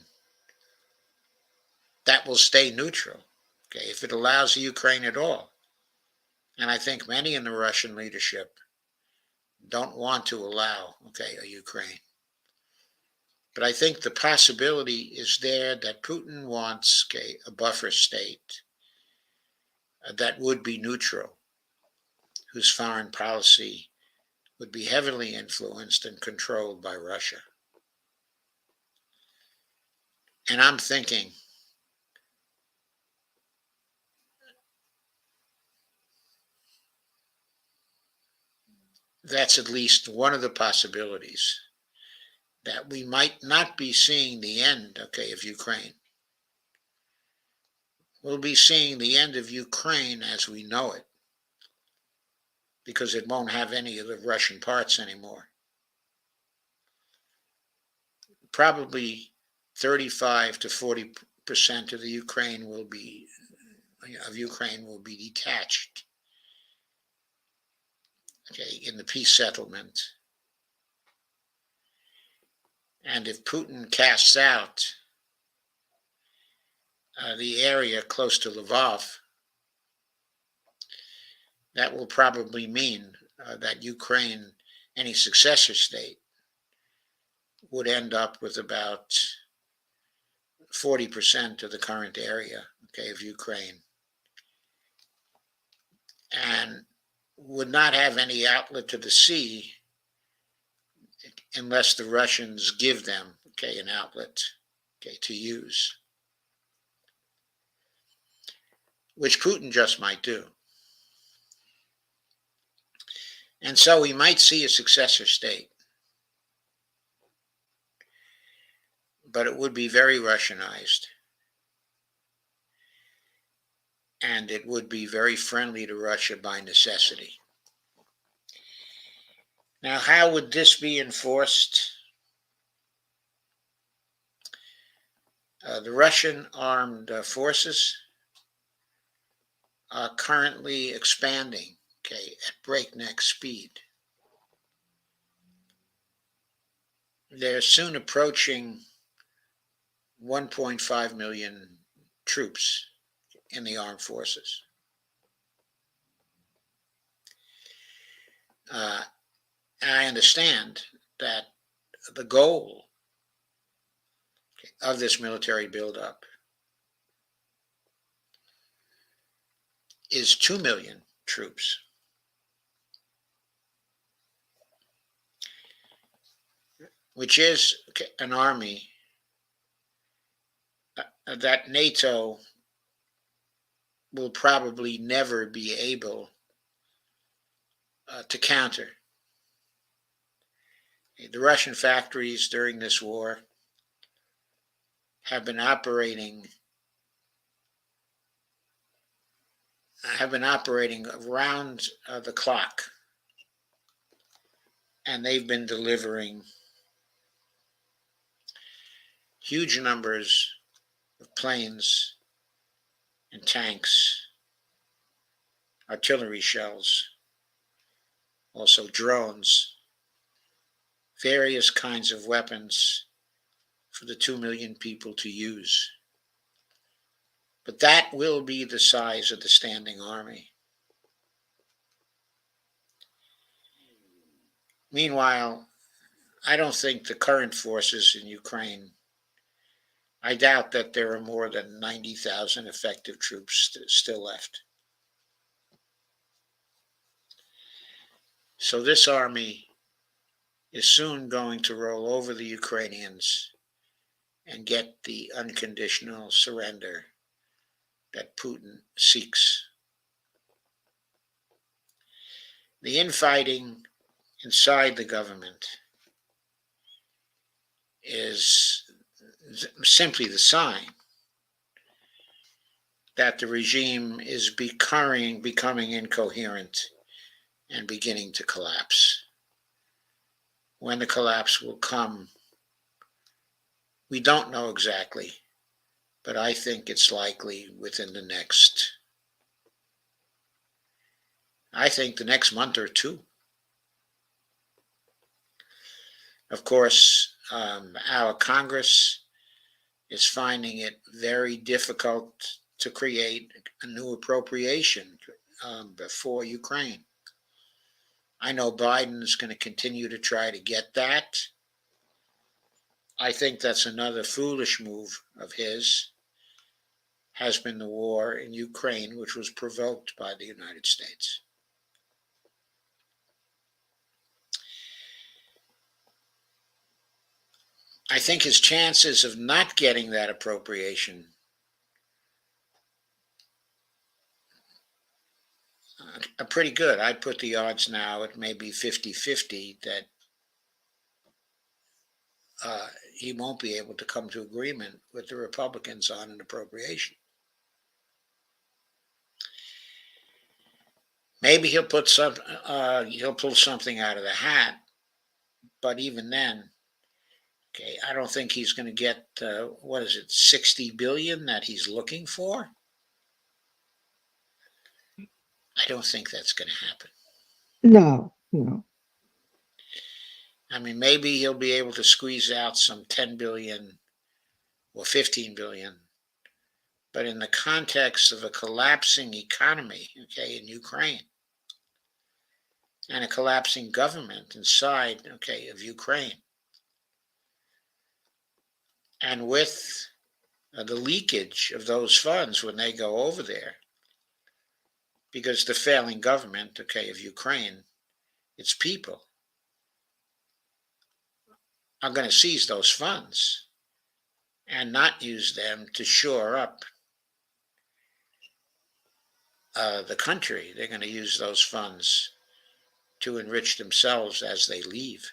that will stay neutral, okay, if it allows the Ukraine at all. And I think many in the Russian leadership don't want to allow, okay, a Ukraine. But I think the possibility is there that Putin wants, okay, a buffer state that would be neutral, whose foreign policy would be heavily influenced and controlled by Russia. And I'm thinking that's at least one of the possibilities, that we might not be seeing the end, okay, of Ukraine. We'll be seeing the end of Ukraine as we know it, because it won't have any of the Russian parts anymore. Probably 35 to 40% of the Ukraine will be detached, okay, in the peace settlement. And if Putin casts out the area close to Lvov, that will probably mean that Ukraine, any successor state, would end up with about 40% of the current area, okay, of Ukraine, and would not have any outlet to the sea unless the Russians give them, okay, an outlet, okay, to use, which Putin just might do. And so we might see a successor state, but it would be very Russianized, and it would be very friendly to Russia by necessity. Now, how would this be enforced? The Russian armed forces are currently expanding, okay, at breakneck speed. They're soon approaching 1.5 million troops in the armed forces. I understand that the goal of this military buildup is 2 million troops. Which is an army that NATO will probably never be able to counter. The Russian factories during this war have been operating around the clock, and they've been delivering huge numbers of planes and tanks, artillery shells, also drones, various kinds of weapons for the 2 million people to use. But that will be the size of the standing army. Meanwhile, I don't think the current forces in Ukraine, I doubt that there are more than 90,000 effective troops still left. So this army is soon going to roll over the Ukrainians and get the unconditional surrender that Putin seeks. The infighting inside the government is simply the sign that the regime is becoming incoherent and beginning to collapse. When the collapse will come, we don't know exactly, but I think it's likely within the next month or two. Of course, our Congress is finding it very difficult to create a new appropriation for Ukraine. I know Biden is going to continue to try to get that. I think that's another foolish move of his, has been the war in Ukraine, which was provoked by the United States. I think his chances of not getting that appropriation are pretty good. I'd put the odds now at maybe 50-50 that he won't be able to come to agreement with the Republicans on an appropriation. Maybe he'll pull something out of the hat, but even then, okay, I don't think he's going to get 60 billion that he's looking for. I don't think that's going to happen. No, no. I mean, maybe he'll be able to squeeze out some 10 billion or 15 billion. But in the context of a collapsing economy, okay, in Ukraine, and a collapsing government inside, okay, of Ukraine, and with the leakage of those funds when they go over there, because the failing government, okay, of Ukraine, its people, are going to seize those funds and not use them to shore up the country. They're going to use those funds to enrich themselves as they leave.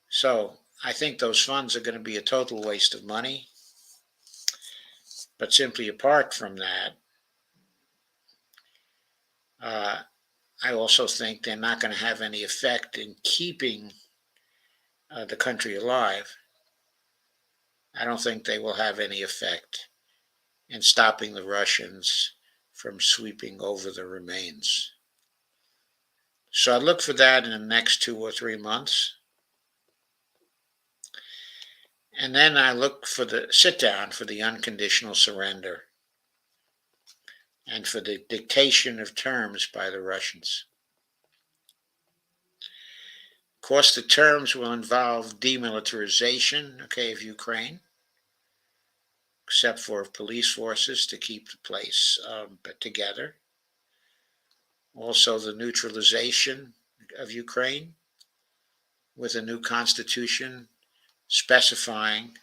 So I think those funds are going to be a total waste of money. But simply apart from that, I also think they're not going to have any effect in keeping the country alive. I don't think they will have any effect in stopping the Russians from sweeping over the remains. So I look for that in the next 2 or 3 months. And then I look for the sit down for the unconditional surrender and for the dictation of terms by the Russians. Of course, the terms will involve demilitarization, okay, of Ukraine, except for police forces to keep the place together. Also, the neutralization of Ukraine with a new constitution specifying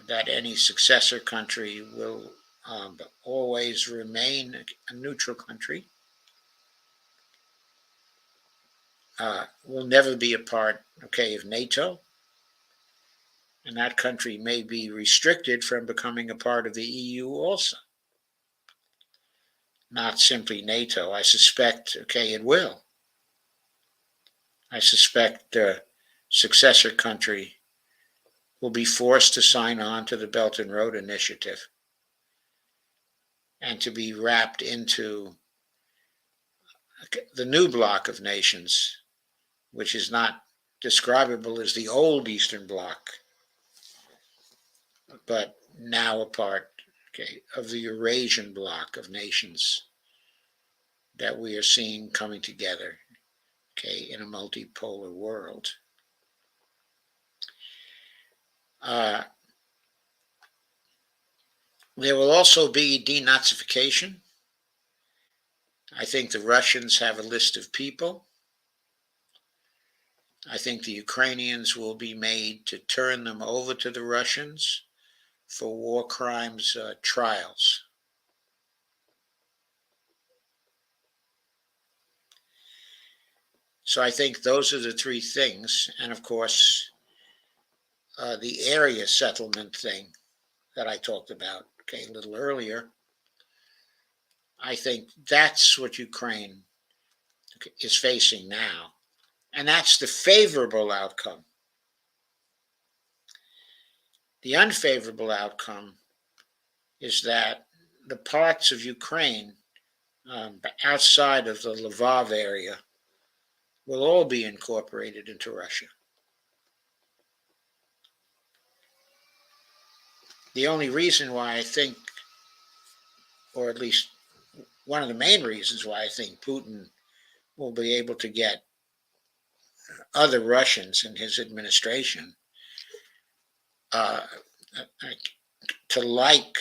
that any successor country will always remain a neutral country, will never be a part, okay, of NATO, and that country may be restricted from becoming a part of the EU also. Not simply NATO. I suspect, okay, it will. I suspect the successor country will be forced to sign on to the Belt and Road Initiative and to be wrapped into the new bloc of nations, which is not describable as the old Eastern Bloc, but now a part, okay, of the Eurasian bloc of nations that we are seeing coming together, okay, in a multipolar world. There will also be denazification. I think the Russians have a list of people. I think the Ukrainians will be made to turn them over to the Russians for war crimes trials. So I think those are the three things. And of course, the area settlement thing that I talked about, okay, a little earlier. I think that's what Ukraine is facing now. And that's the favorable outcome. The unfavorable outcome is that the parts of Ukraine outside of the Lvov area will all be incorporated into Russia. The only reason why I think, or at least one of the main reasons why I think Putin will be able to get other Russians in his administration uh, to like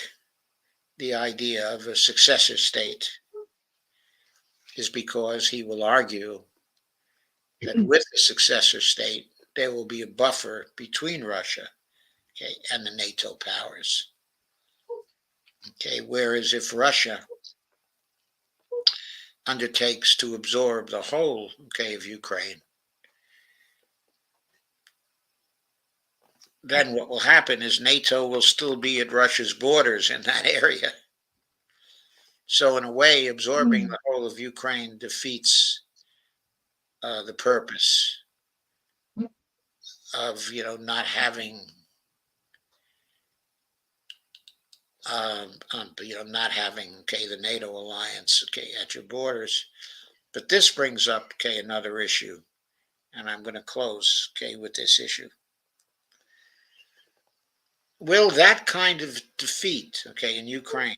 the idea of a successor state is because he will argue that with the successor state, there will be a buffer between Russia, okay, and the NATO powers. Okay, whereas if Russia undertakes to absorb the whole, okay, of Ukraine, then what will happen is NATO will still be at Russia's borders in that area. So in a way, absorbing the whole of Ukraine defeats the purpose of not having not having the NATO alliance at your borders. But this brings up another issue, and I'm going to close with this issue. Will that kind of defeat in Ukraine,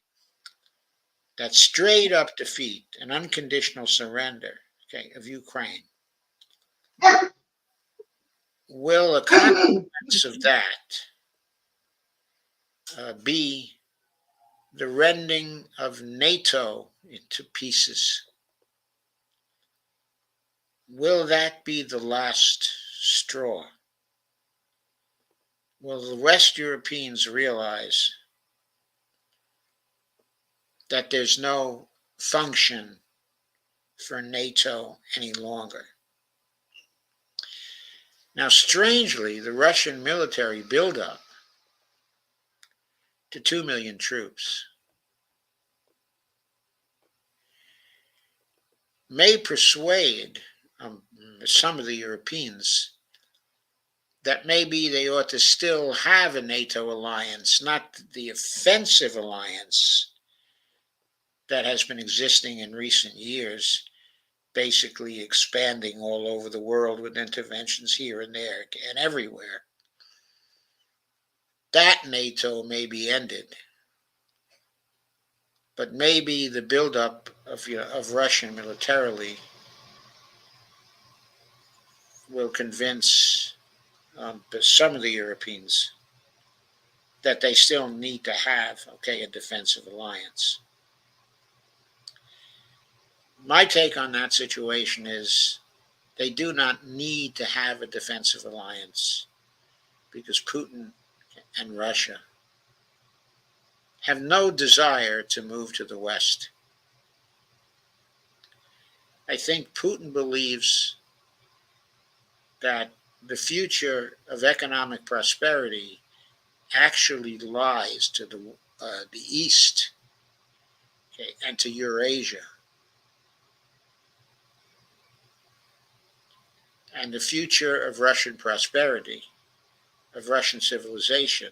that straight up defeat, an unconditional surrender of Ukraine, will a consequence of that be the rending of NATO into pieces? Will that be the last straw? Will the West Europeans realize that there's no function for NATO any longer? Now, strangely, the Russian military buildup to 2 million troops may persuade some of the Europeans that maybe they ought to still have a NATO alliance, not the offensive alliance that has been existing in recent years, basically expanding all over the world with interventions here and there and everywhere. That NATO may be ended, but maybe the buildup of Russia militarily will convince some of the Europeans that they still need to have a defensive alliance. My take on that situation is they do not need to have a defensive alliance because Putin and Russia have no desire to move to the West. I think Putin believes that the future of economic prosperity actually lies to the East, and to Eurasia. And the future of Russian prosperity, of Russian civilization,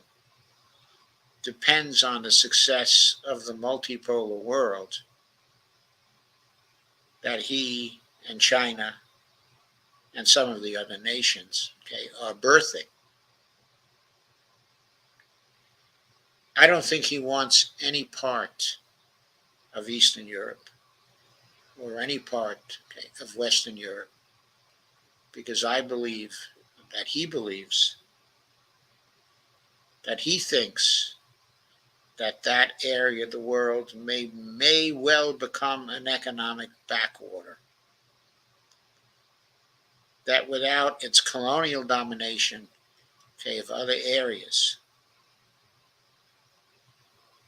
depends on the success of the multipolar world that he and China and some of the other nations are birthing. I don't think he wants any part of Eastern Europe or any part, okay, of Western Europe, because I believe that he believes, that he thinks that that area of the world may well become an economic backwater. That without its colonial domination, okay, of other areas,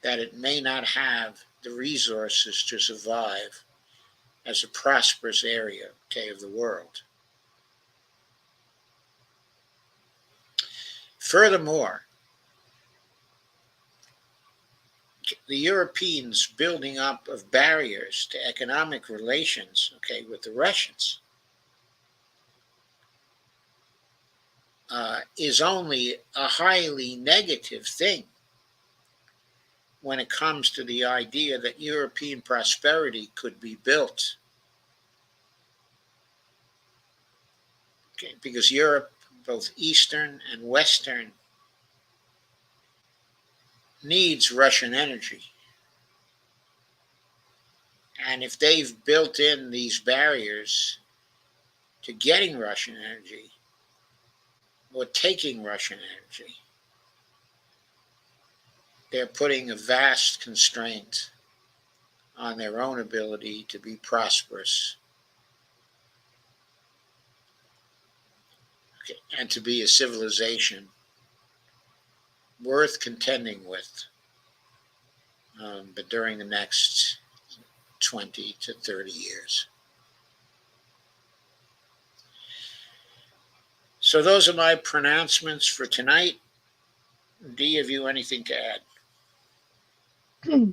that it may not have the resources to survive as a prosperous area, okay, of the world. Furthermore, the Europeans' building up of barriers to economic relations, okay, with the Russians, is only a highly negative thing when it comes to the idea that European prosperity could be built. Okay, because Europe, both Eastern and Western, needs Russian energy. And if they've built in these barriers to getting Russian energy or taking Russian energy, they're putting a vast constraint on their own ability to be prosperous, okay, and to be a civilization worth contending with, but during the next 20 to 30 years. So those are my pronouncements for tonight. Dee, have you anything to add? Oh,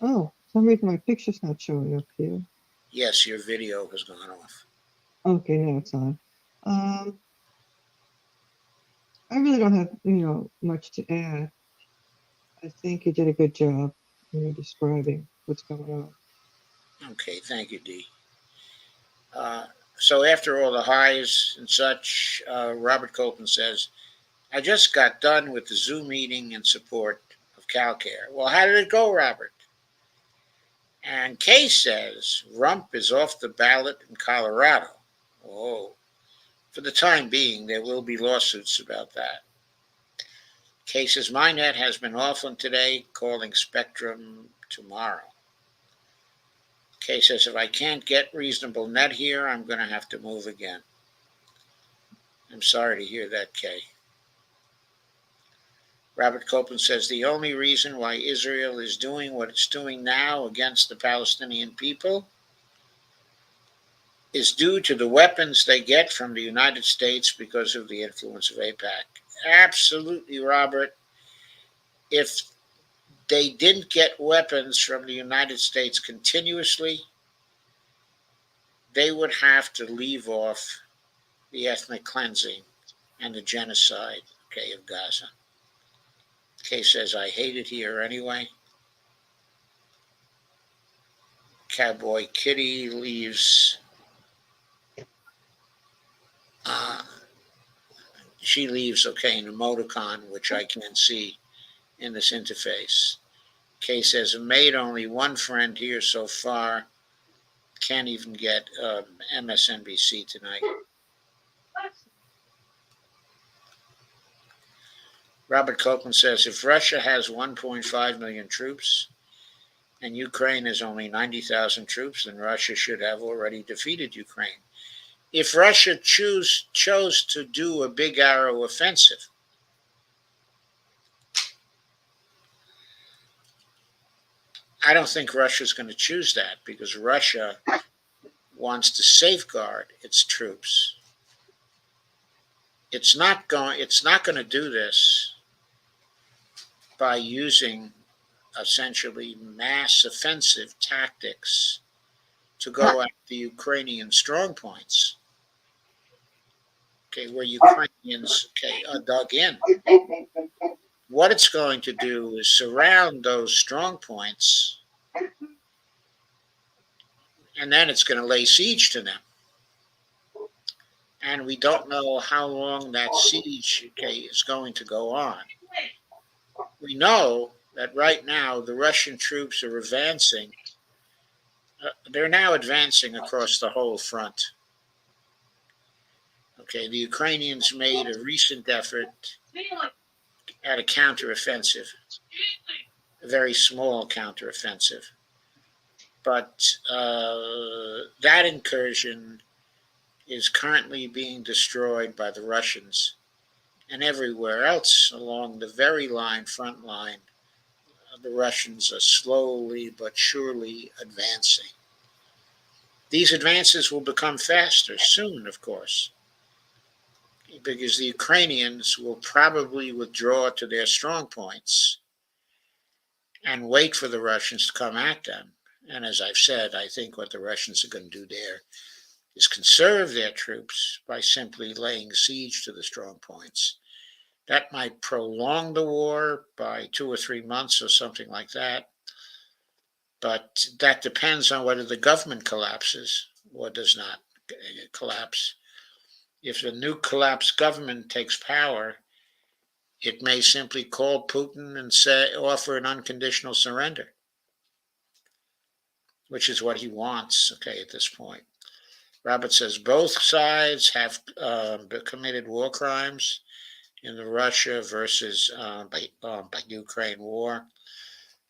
for some reason my picture's not showing up here. Yes, your video has gone off. Okay, now it's on. I really don't have, much to add. I think you did a good job, describing what's going on. Okay, thank you, Dee. So after all the highs and such, Robert Copeland says, I just got done with the Zoom meeting in support of CalCare. Well, how did it go, Robert? And Kay says, Rump is off the ballot in Colorado. Oh, for the time being, there will be lawsuits about that. Kay says, my net has been offline today, calling Spectrum tomorrow. Kay says, if I can't get reasonable net here, I'm going to have to move again. I'm sorry to hear that, Kay. Robert Copeland says, the only reason why Israel is doing what it's doing now against the Palestinian people is due to the weapons they get from the United States because of the influence of AIPAC. Absolutely, Robert. If they didn't get weapons from the United States continuously, they would have to leave off the ethnic cleansing and the genocide, okay, of Gaza. Kay says, I hate it here anyway. Cowboy Kitty leaves. She leaves, okay, an emoticon, which I can't see in this interface. Kay says, I made only one friend here so far. Can't even get MSNBC tonight. Robert Copeland says, if Russia has 1.5 million troops and Ukraine has only 90,000 troops, then Russia should have already defeated Ukraine. If Russia chose to do a big arrow offensive, I don't think Russia's going to choose that because Russia wants to safeguard its troops. It's not going to do this by using essentially mass offensive tactics to go at the Ukrainian strong points, okay, where Ukrainians, okay, are dug in. What it's going to do is surround those strong points, and then it's going to lay siege to them. And we don't know how long that siege, okay, is going to go on. We know that right now the Russian troops are advancing They're now advancing across the whole front. Okay, the Ukrainians made a recent effort at a counteroffensive, a very small counteroffensive. But that incursion is currently being destroyed by the Russians. And everywhere else along the front line, the Russians are slowly but surely advancing. These advances will become faster soon, of course, because the Ukrainians will probably withdraw to their strong points and wait for the Russians to come at them. And as I've said, I think what the Russians are going to do there is conserve their troops by simply laying siege to the strong points. That might prolong the war by 2 or 3 months or something like that. But that depends on whether the government collapses or does not collapse. If the new collapsed government takes power, it may simply call Putin and offer an unconditional surrender, which is what he wants, okay, at this point. Robert says both sides have committed war crimes in the Russia versus by Ukraine war.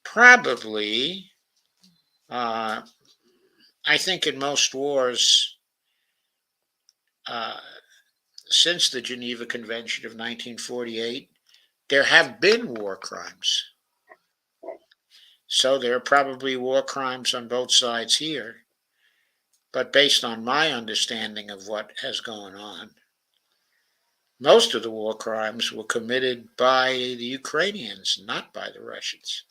Probably, I think in most wars, since the Geneva Convention of 1948, there have been war crimes. So there are probably war crimes on both sides here. But based on my understanding of what has gone on, most of the war crimes were committed by the Ukrainians, not by the Russians,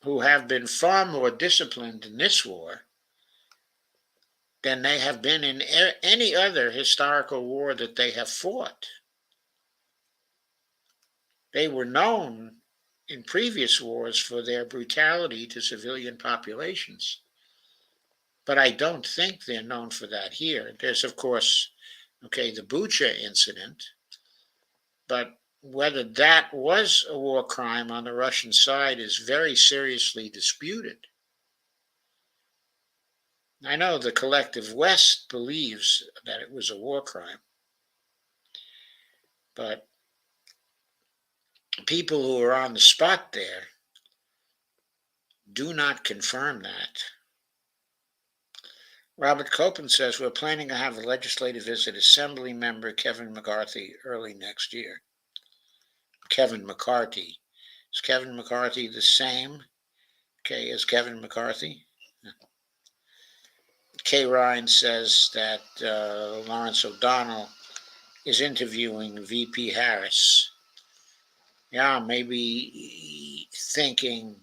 who have been far more disciplined in this war than they have been in any other historical war that they have fought. They were known in previous wars for their brutality to civilian populations. But I don't think they're known for that here. There's, of course, okay, the Bucha incident, but whether that was a war crime on the Russian side is very seriously disputed. I know the collective West believes that it was a war crime, but people who are on the spot there do not confirm that. Robert Copen says we're planning to have a legislative visit Assembly member Kevin McCarthy early next year. Kevin McCarthy. Is Kevin McCarthy the same, okay, as Kevin McCarthy? Kay Ryan says that Lawrence O'Donnell is interviewing VP Harris. Yeah, maybe thinking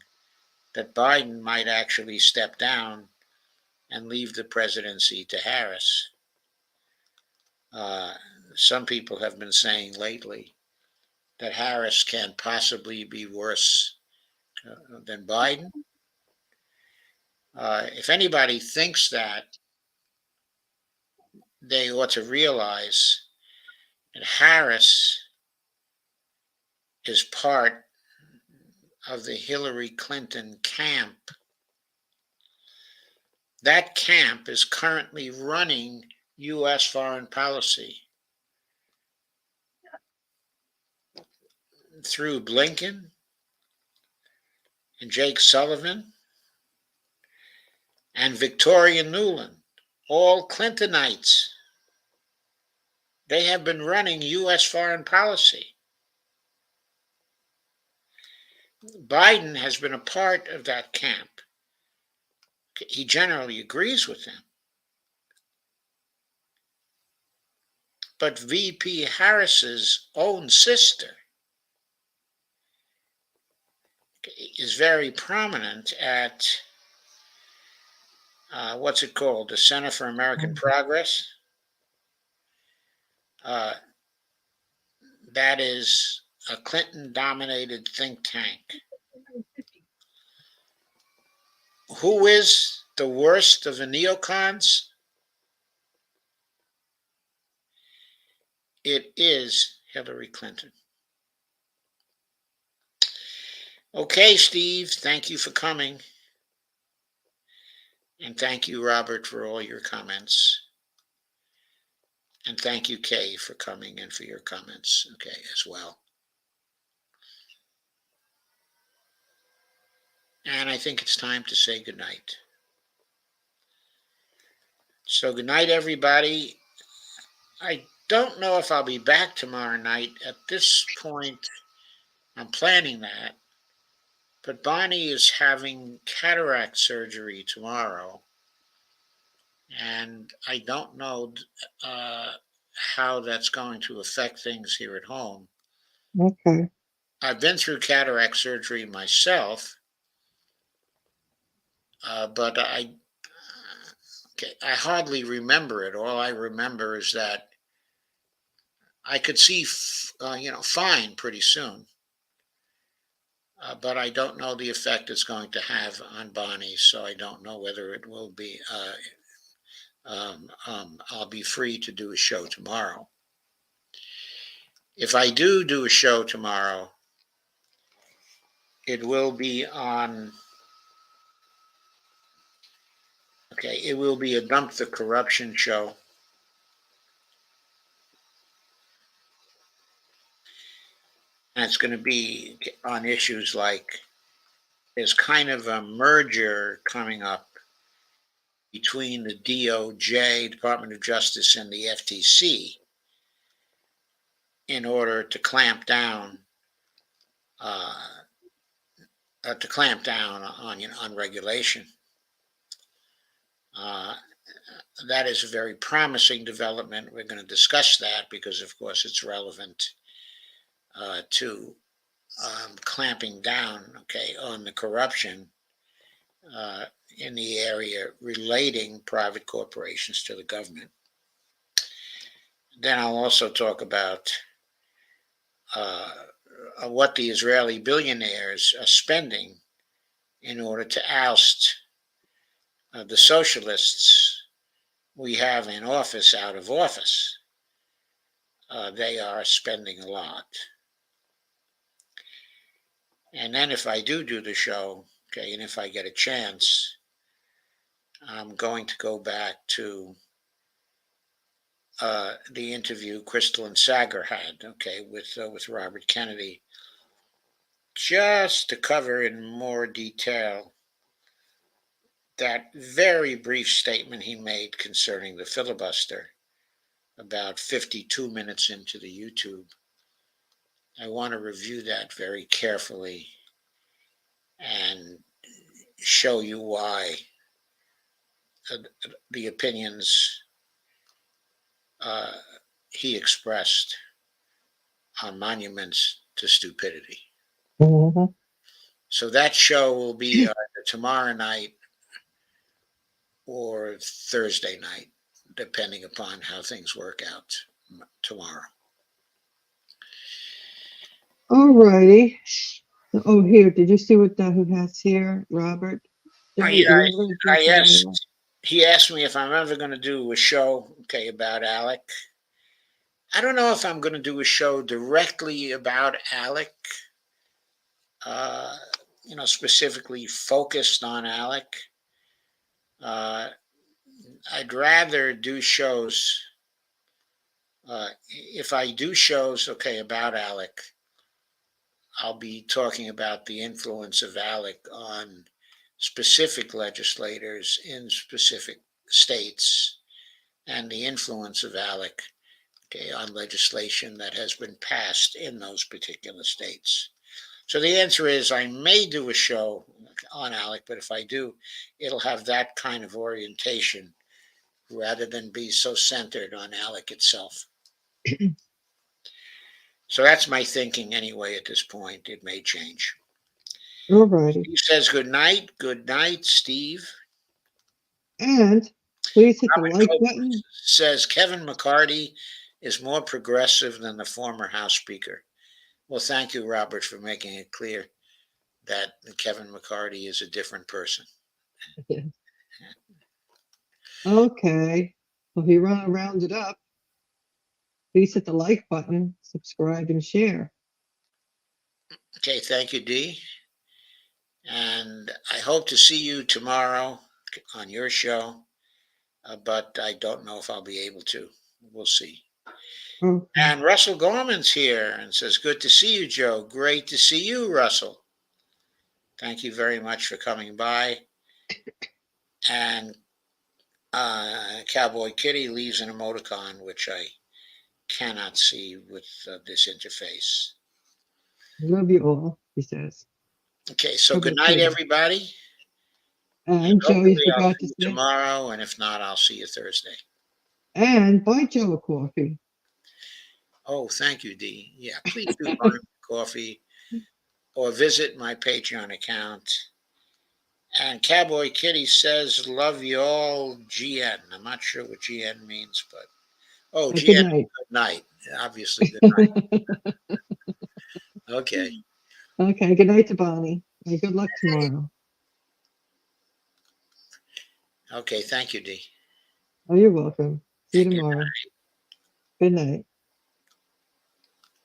that Biden might actually step down and leave the presidency to Harris. Some people have been saying lately that Harris can possibly be worse than Biden. If anybody thinks that, they ought to realize that Harris is part of the Hillary Clinton camp. That camp is currently running U.S. foreign policy through Blinken and Jake Sullivan and Victoria Nuland, all Clintonites. They have been running U.S. foreign policy. Biden has been a part of that camp. He generally agrees with them. But VP Harris's own sister is very prominent at what's it called? The Center for American Progress. That is a Clinton dominated think tank. Who is the worst of the neocons? It is Hillary Clinton. Okay, Steve, thank you for coming. And thank you, Robert, for all your comments. And thank you, Kay, for coming and for your comments, okay, as well. And I think it's time to say goodnight. So, good night, everybody. I don't know if I'll be back tomorrow night. At this point, I'm planning that. But Bonnie is having cataract surgery tomorrow. And I don't know how that's going to affect things here at home. Okay. I've been through cataract surgery myself, but okay, I hardly remember it. All I remember is that I could see, fine pretty soon. But I don't know the effect it's going to have on Bonnie, so I don't know whether it will be. I'll be free to do a show tomorrow. If I do a show tomorrow, it will be on. Okay, it will be a Dump the Corruption show. And it's going to be on issues like there's kind of a merger coming up between the DOJ, Department of Justice, and the FTC in order to clamp down uh, on regulation. Uh, that is a very promising development. We're going to discuss that because, of course, it's relevant to clamping down, okay, on the corruption uh, in the area relating private corporations to the government. Then I'll also talk about uh, what the Israeli billionaires are spending in order to oust the socialists we have in office out of office. They are spending a lot. And then if I do the show, okay, and if I get a chance, I'm going to go back to the interview Crystal and Sager had, okay, with Robert Kennedy, just to cover in more detail that very brief statement he made concerning the filibuster about 52 minutes into the YouTube. I want to review that very carefully and show you why the opinions uh, he expressed are monuments to stupidity. Mhm. So that show will be tomorrow night or Thursday night, depending upon how things work out tomorrow. All righty. Oh, here, did you see what who has here, Robert? I, Are you ever going to do I something like asked. He asked me if I'm ever going to do a show, okay, about Alec. I don't know if I'm going to do a show directly about Alec, uh, specifically focused on Alec. Uh, I'd rather do shows. If I do shows, okay, about Alec, I'll be talking about the influence of Alec on specific legislators in specific states and the influence of Alec, okay, on legislation that has been passed in those particular states. So the answer is I may do a show on Alec, but if I do, it'll have that kind of orientation rather than be so centered on Alec itself. So that's my thinking anyway at this point. It may change. All righty. Steve says good night. Good night, Steve. And please hit the Robert like Cope button. says Kevin McCarty is more progressive than the former House Speaker. Well, thank you, Robert, for making it clear that Kevin McCarty is a different person. Okay. Well, if you want to round it up, please hit the like button, subscribe, and share. Okay, thank you, Dee. And I hope to see you tomorrow on your show, but I don't know if I'll be able to. We'll see. Okay. And Russell Gorman's here and says, "Good to see you, Joe. Great to see you, Russell. Thank you very much for coming by." And Cowboy Kitty leaves an emoticon, which I cannot see with this interface. Love you all, he says. Okay, so How good about night, you? everybody. And And Joe, you hopefully I'll forgot see to you say. tomorrow, and if not, I'll see you Thursday. And buy Joe a coffee. Oh, thank you, Dee. Yeah, please do buy me coffee or visit my Patreon account. And Cowboy Kitty says, "Love you all, GN." I'm not sure what GN means, but Good GN, night. good night. Obviously, good night. Okay. Okay, good night to Bonnie. And good luck tomorrow. Okay, thank you, Dee. Oh, you're welcome. See you And good tomorrow. Good night.